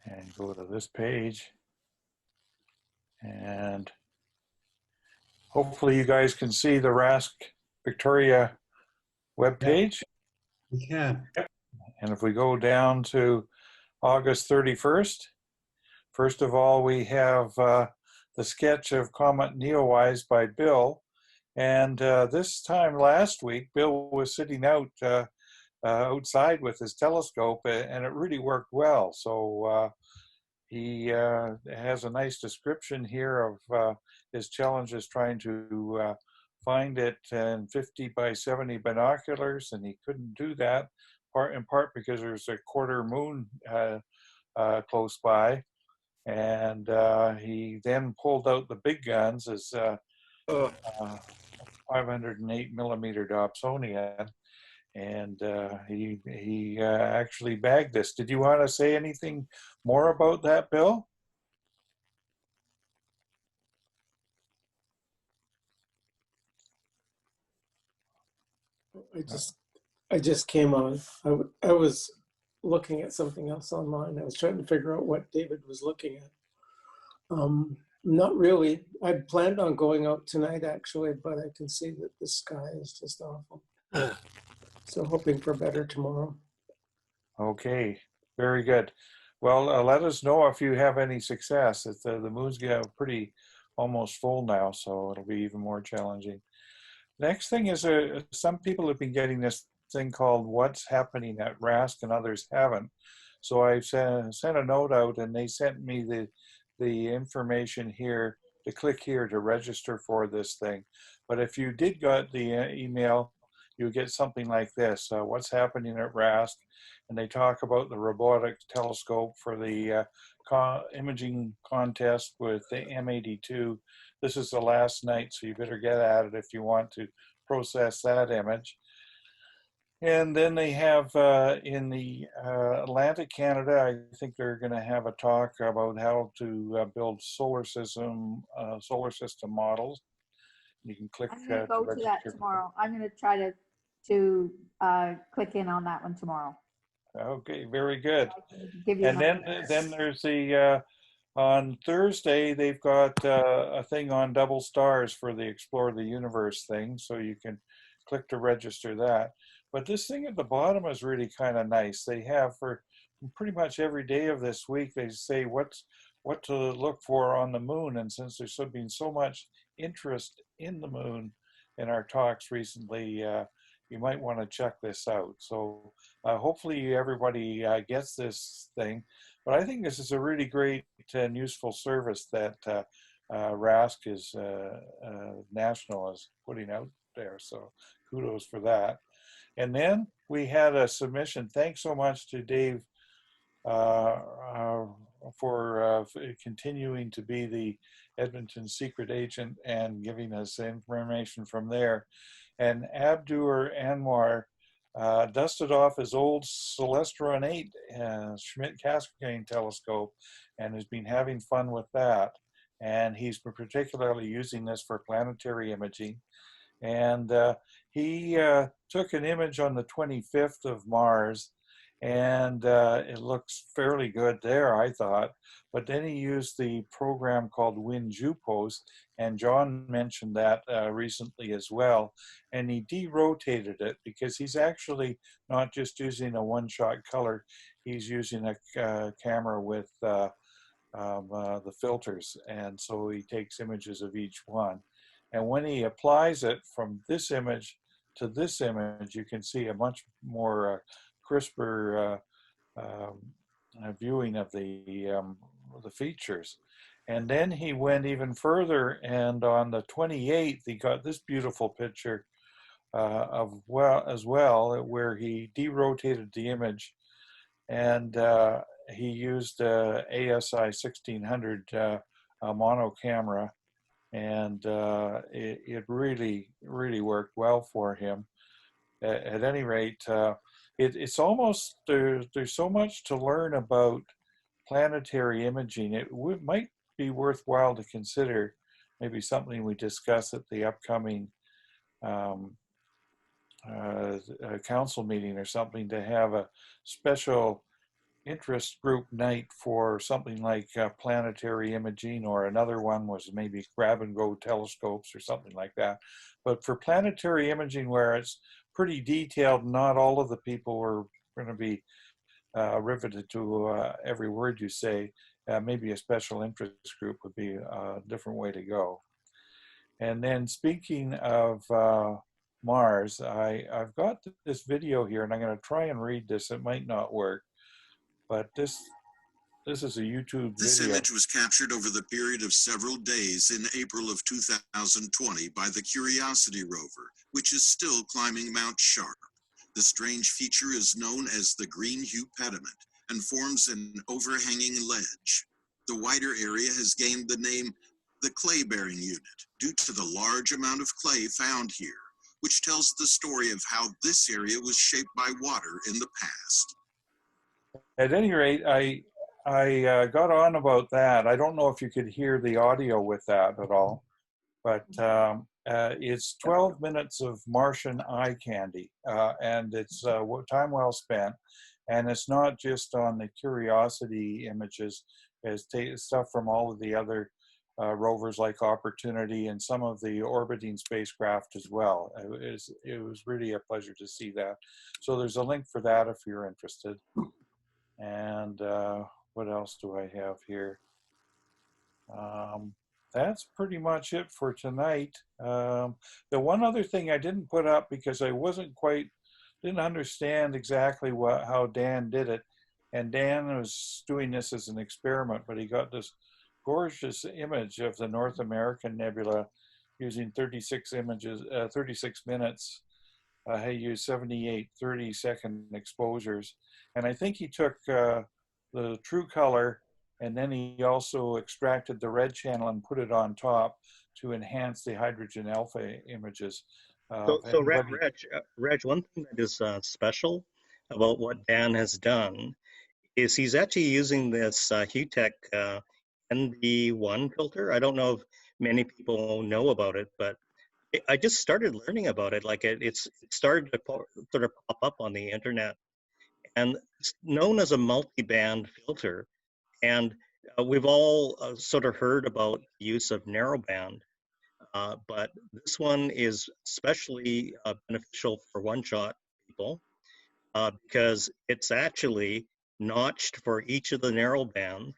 and go to this page. And hopefully you guys can see the RASC Victoria webpage. We can. And if we go down to August 31st, First of all, we have the sketch of Comet Neowise by Bill. And this time last week, Bill was sitting outside with his telescope, and it really worked well. So he has a nice description here of his challenges trying to find it in 50 by 70 binoculars, and he couldn't do that, in part because there's a quarter moon close by. And he then pulled out the big guns as 508 millimeter Dobsonian, and he actually bagged this. Did you want to say anything more about that, Bill? I just came on. I was looking at something else online. I was trying to figure out what David was looking at. Not really. I planned on going out tonight actually, but I can see that the sky is just awful. So hoping for better tomorrow. Okay, very good. Well, let us know if you have any success. The moon's pretty almost full now, so it'll be even more challenging. Next thing is some people have been getting this thing called What's Happening at RASC and others haven't. So I sent a note out and they sent me the information here to click here to register for this thing. But if you did get the email, you get something like this, What's Happening at RASC, and they talk about the robotic telescope for the imaging contest with the M82. This is the last night, so you better get at it if you want to process that image. And then they have in the Atlantic Canada, I think they're going to have a talk about how to build solar system models. You can click. I'm going to go to that tomorrow. I'm going to try to click in on that one tomorrow. Okay, very good. And then there's the on Thursday they've got a thing on double stars for the Explore the Universe thing, so you can click to register that. But this thing at the bottom is really kind of nice. They have for pretty much every day of this week, they say what to look for on the moon. And since there's been so much interest in the moon in our talks recently, you might want to check this out. So hopefully everybody gets this thing. But I think this is a really great and useful service that RASC is National is putting out there. So kudos for that. And then we had a submission. Thanks so much to Dave for continuing to be the Edmonton secret agent and giving us information from there. And Abdur Anwar dusted off his old Celestron 8 Schmidt-Cassegrain telescope and has been having fun with that. And he's been particularly using this for planetary imaging. And he took an image on the 25th of Mars, and it looks fairly good there, I thought. But then he used the program called Winjupos, and John mentioned that recently as well. And he de-rotated it because he's actually not just using a one-shot color, he's using a camera with the filters. And so he takes images of each one. And when he applies it from this image to this image, you can see a much more crisper viewing of the features. And then he went even further, and on the 28th, he got this beautiful picture as well, where he de-rotated the image, and he used ASI 1600 mono camera. And it really worked well for him. At any rate, it's almost, there's so much to learn about planetary imaging. It might be worthwhile to consider maybe something we discuss at the upcoming council meeting or something, to have a special interest group night for something like planetary imaging, or another one was maybe grab and go telescopes or something like that. But for planetary imaging, where it's pretty detailed, not all of the people are going to be riveted to every word you say. maybe a special interest group would be a different way to go. And then speaking of Mars, I've got this video here, and I'm going to try and read this. It might not work, but this is a YouTube This video. image was captured over the period of several days in April of 2020 by the Curiosity rover, which is still climbing Mount Sharp. The strange feature is known as the Green Hue Pediment and forms an overhanging ledge. The wider area has gained the name the clay-bearing unit due to the large amount of clay found here, which tells the story of how this area was shaped by water in the past. At any rate, I got on about that. I don't know if you could hear the audio with that at all, but it's 12 minutes of Martian eye candy, and it's time well spent. And it's not just on the Curiosity images, it's stuff from all of the other rovers like Opportunity and some of the orbiting spacecraft as well. It was really a pleasure to see that. So there's a link for that if you're interested. And what else do I have here? That's pretty much it for tonight. The one other thing I didn't put up because I didn't understand exactly how Dan did it. And Dan was doing this as an experiment, but he got this gorgeous image of the North American nebula using 36 minutes. He used 78 30-second exposures. And I think he took the true color, and then he also extracted the red channel and put it on top to enhance the hydrogen alpha images. So Reg, one thing that is special about what Dan has done is he's actually using this HUTEC NB1 filter. I don't know if many people know about it, but I just started learning about it. Like it started to sort of pop up on the internet, and it's known as a multi-band filter. And we've all sort of heard about the use of narrowband, but this one is especially beneficial for one-shot people because it's actually notched for each of the narrow bands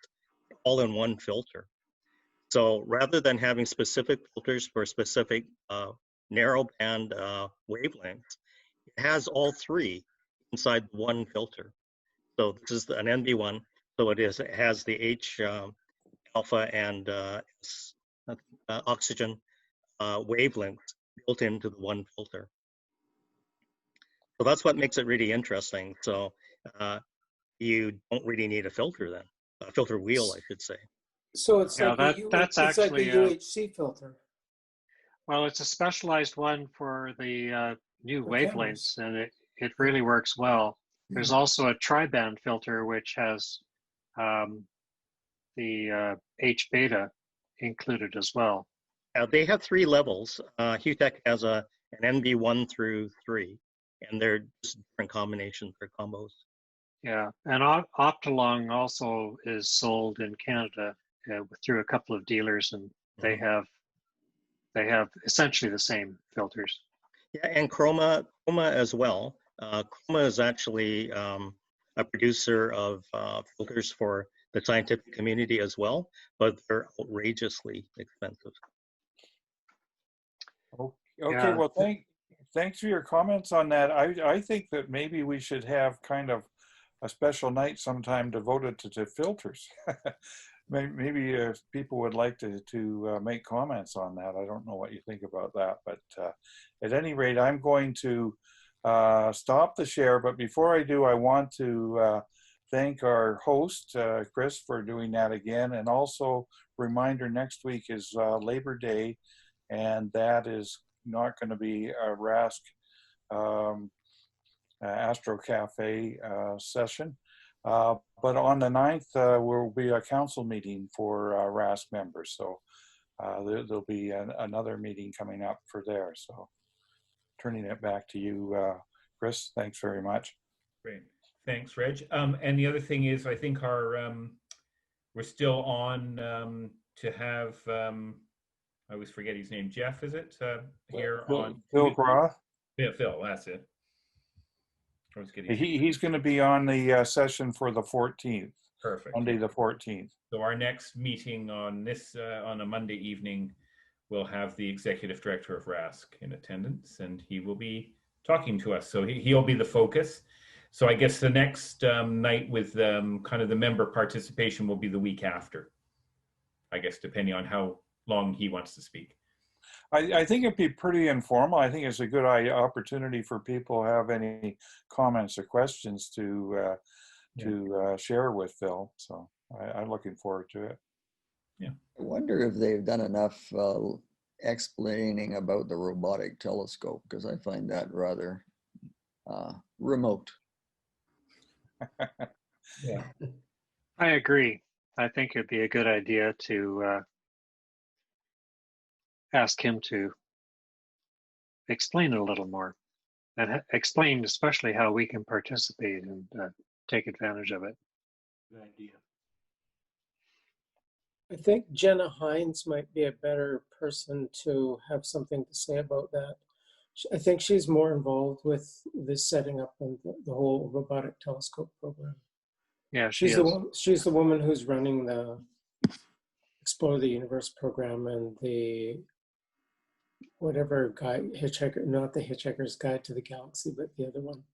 all in one filter. So rather than having specific filters for specific narrow band wavelengths, it has all three inside one filter. So this is an NB1. So it has the H alpha and oxygen wavelengths built into the one filter. So that's what makes it really interesting. So you don't really need a filter then, a filter wheel, I should say. So it's like that's it's actually like a UHC filter. Well, it's a specialized one for the new For wavelengths, and it really works well. There's also a tri-band filter which has the H beta included as well. They have three levels. HUTEC has an NB1 through 3, and they're just different combinations or combos. Yeah, and Optolong also is sold in Canada through a couple of dealers, and they have essentially the same filters. Yeah, and Chroma as well. Chroma is actually a producer of filters for the scientific community as well, but they're outrageously expensive. Okay, Yeah. well, thanks for your comments on that. I think that maybe we should have kind of a special night sometime devoted to filters. Maybe if people would like to make comments on that. I don't know what you think about that, but at any rate, I'm going to stop the share. But before I do, I want to thank our host, Chris, for doing that again. And also, reminder, next week is Labor Day, and that is not going to be a RASC Astro Cafe session. But on the 9th, will be a council meeting for RASC members. So there'll be another meeting coming up for there. So turning it back to you, Chris, thanks very much. Great, thanks, Reg. And the other thing is, I think we're still on to have, I always forget his name, Jeff, is it? Here on Phil Groth? Yeah, Phil, that's it. He's going to be on the session for the 14th. Perfect. Monday the 14th. So our next meeting on this on a Monday evening, we'll have the executive director of RASC in attendance, and he will be talking to us. So he'll be the focus. So I guess the next night with kind of the member participation will be the week after, I guess, depending on how long he wants to speak. I think it'd be pretty informal. I think it's a good opportunity for people who have any comments or questions to share with Phil. So I'm looking forward to it. Yeah. I wonder if they've done enough explaining about the robotic telescope, because I find that rather remote. Yeah. I agree. I think it'd be a good idea to ask him to explain it a little more, and explain especially how we can participate and take advantage of it. Good idea. I think Jenna Hines might be a better person to have something to say about that. I think she's more involved with the setting up and the whole robotic telescope program. Yeah, she's the woman who's running the Explore the Universe program and the whatever guide, Hitchhiker, not the Hitchhiker's Guide to the Galaxy, but the other one.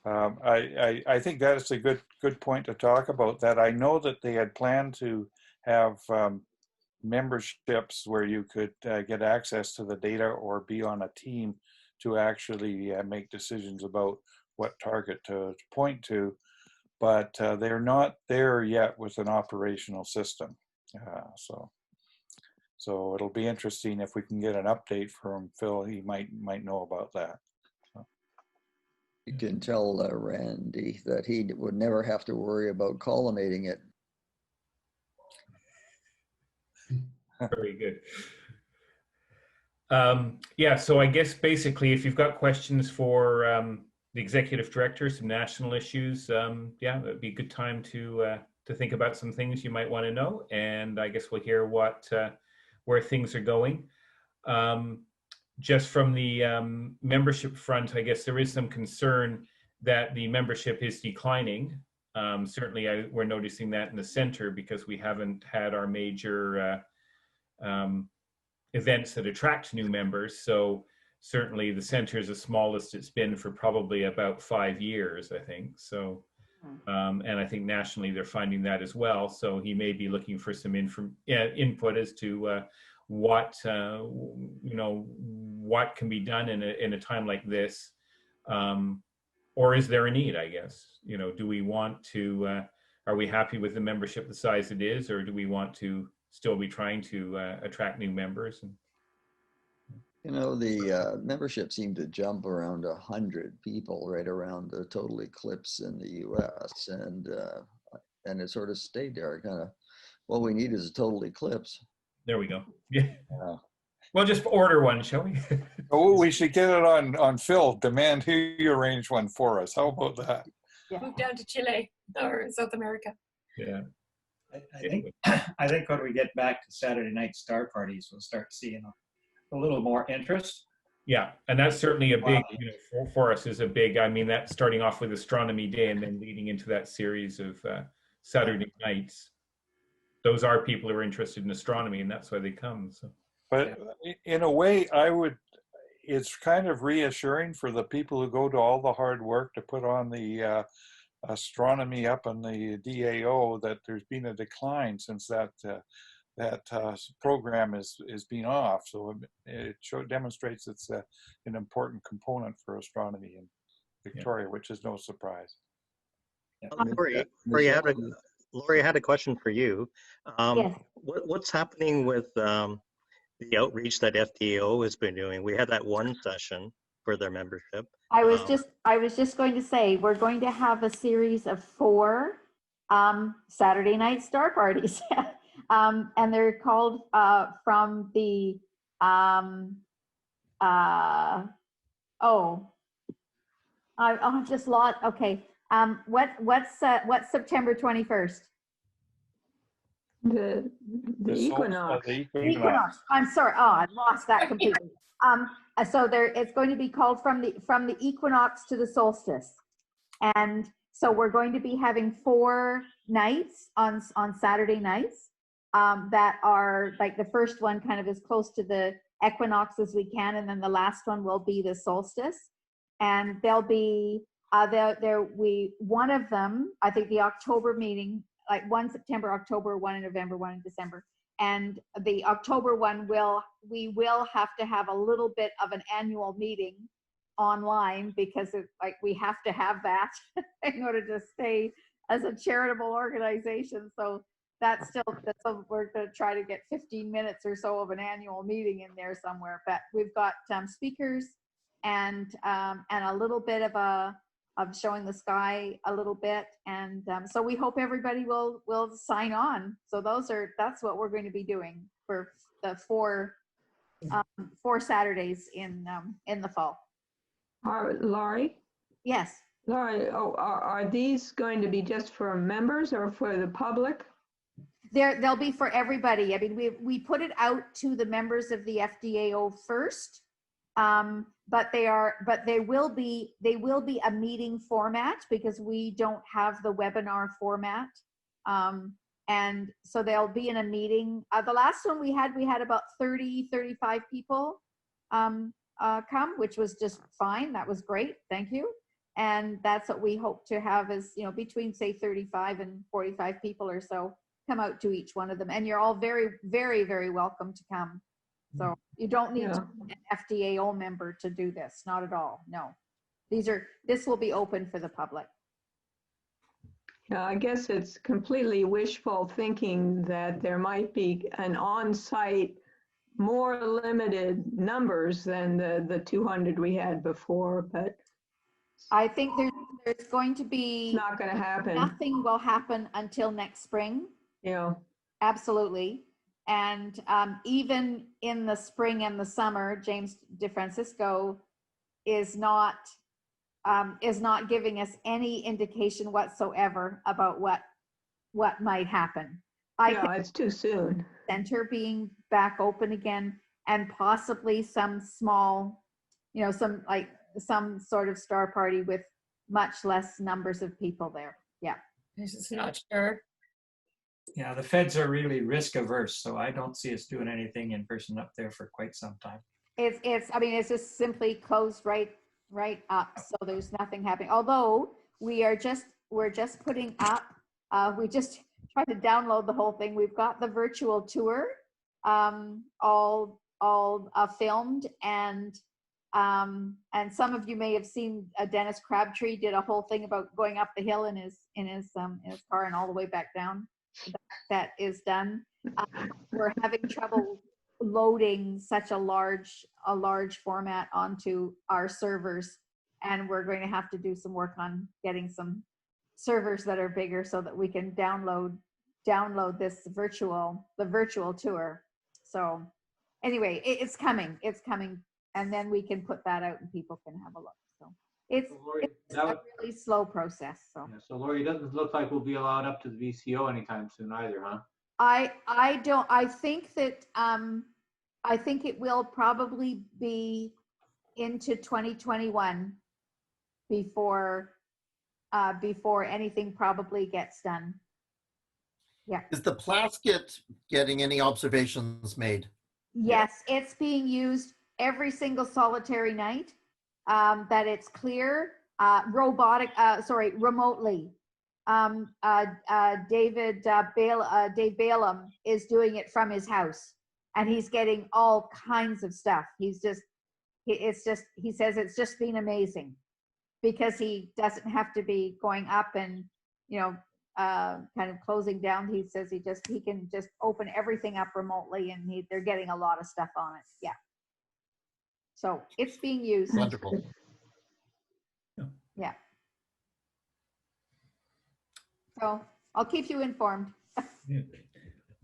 I think that is a good point to talk about. That I know that they had planned to have memberships where you could get access to the data or be on a team to actually make decisions about what target to point to, but they're not there yet with an operational system. So it'll be interesting if we can get an update from Phil. He might know about that. You can tell Randy that he would never have to worry about collimating it. Very good. Yeah, so I guess basically if you've got questions for the executive director, some national issues, yeah, it'd be a good time to think about some things you might want to know. And I guess we'll hear where things are going. Just from the membership front, I guess there is some concern that the membership is declining. Certainly we're noticing that in the center because we haven't had our major events that attract new members. So certainly the center is the smallest it's been for probably about 5 years, I think. So, and I think nationally they're finding that as well. So he may be looking for some input as to what what can be done in a time like this, or is there a need? I guess do we want to? Are we happy with the membership the size it is, or do we want to still be trying to attract new members? The membership seemed to jump around 100 people right around the total eclipse in the U.S. and it sort of stayed there. Kind of, what we need is a total eclipse. There we go. Yeah. We'll just order one, shall we? Oh, we should get it on Phil. Demand he arrange one for us. How about that? Yeah. Move down to Chile or South America. Yeah. I think when we get back to Saturday night star parties, we'll start seeing a little more interest. Yeah, and that's certainly a big, for us is a big, I mean, that's starting off with Astronomy Day and then leading into that series of Saturday nights. Those are people who are interested in astronomy, and that's why they come. So. But in a way, it's kind of reassuring for the people who go to all the hard work to put on the astronomy up on the DAO that there's been a decline since that program is being off. So it demonstrates it's an important component for astronomy in Victoria, which is no surprise. Lauri, I had a question for you. Yes. What's happening with the outreach that FDAO has been doing? We had that one session for their membership. I was just going to say, we're going to have a series of 4 Saturday night star parties. And they're called from the I've just lost. Okay. What's September 21st? The Equinox. Equinox. I'm sorry. Oh, I lost that completely. So it's going to be called from the equinox to the solstice, and So we're going to be having 4 nights on Saturday nights that are like the first one kind of as close to the equinox as we can, and then the last one will be the solstice. And there'll be one of them, I think the October meeting, like 1 September, October, 1 in November, 1 in December. And the October one we will have to have a little bit of an annual meeting online, because we have to have that in order to stay as a charitable organization. So we're going to try to get 15 minutes or so of an annual meeting in there somewhere. But we've got speakers and a little bit of showing the sky a little bit, and so we hope everybody will sign on. So that's what we're going to be doing for the 4 Saturdays in the fall. Lauri? Yes. Lauri, are these going to be just for members or for the public? They'll be for everybody. I mean, we put it out to the members of the FDAO first, but they will be a meeting format, because we don't have the webinar format, and so they'll be in a meeting. The last one we had about 35 people come, which was just fine. That was great. Thank you. And that's what we hope to have, is, between say 35 and 45 people or so come out to each one of them. And you're all very, very, very welcome to come. So you don't need to be an FDAO member to do this. Not at all. No, this will be open for the public. Yeah, I guess it's completely wishful thinking that there might be an on-site more limited numbers than the 200 we had before, but I think there's going to be, it's not going to happen. Nothing will happen until next spring. Yeah, absolutely. And even in the spring and the summer, James DeFrancisco is not giving us any indication whatsoever about what might happen. It's too soon. Center being back open again, and possibly some small, some sort of star party with much less numbers of people there. Yeah. This is not sure. Yeah, the feds are really risk averse, so I don't see us doing anything in person up there for quite some time. It's just simply closed right up, so there's nothing happening. Although we're just putting up, we just tried to download the whole thing. We've got the virtual tour all filmed, and some of you may have seen Dennis Crabtree did a whole thing about going up the hill in his car and all the way back down. That is done. We're having trouble loading such a large format onto our servers, and we're going to have to do some work on getting some servers that are bigger so that we can download the virtual tour. So anyway, it's coming, and then we can put that out and people can have a look. So it's a really slow process. So yeah, so Lauri, it doesn't look like we'll be allowed up to the VCO anytime soon either, huh? I think that I think it will probably be into 2021 before anything probably gets done. Yeah. Is the Plaskett getting any observations made? Yes, it's being used every single solitary night. That it's clear, remotely. Dave Balaam is doing it from his house, and he's getting all kinds of stuff. He says it's just been amazing, because he doesn't have to be going up and, kind of closing down. He says he can just open everything up remotely, and they're getting a lot of stuff on it. Yeah. So it's being used. Wonderful. Yeah. So I'll keep you informed. Yeah.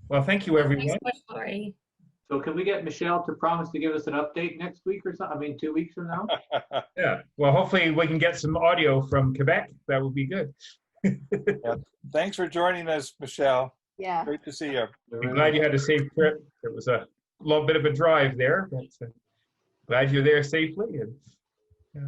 Well, thank you, everyone. Thanks so much, Lauri. So can we get Michelle to promise to give us an update next week or something? I mean, 2 weeks from now? Yeah. Well, hopefully we can get some audio from Quebec. That would be good. Yeah. Thanks for joining us, Michelle. Yeah. Great to see you. I'm glad you had a safe trip. It was a little bit of a drive there, but glad you're there safely. And, yeah.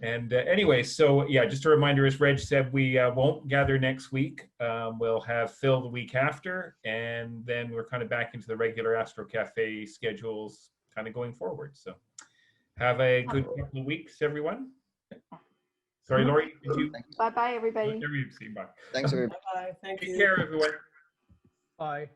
And anyway, so yeah, just a reminder, as Reg said, we won't gather next week. We'll have Phil the week after, and then we're kind of back into the regular Astro Cafe schedules kind of going forward. So have a good couple of weeks, everyone. Sorry, Lauri, did you? Bye-bye, everybody. Bye. Thanks, everybody. Bye. Thank you. Take care, everyone. Bye.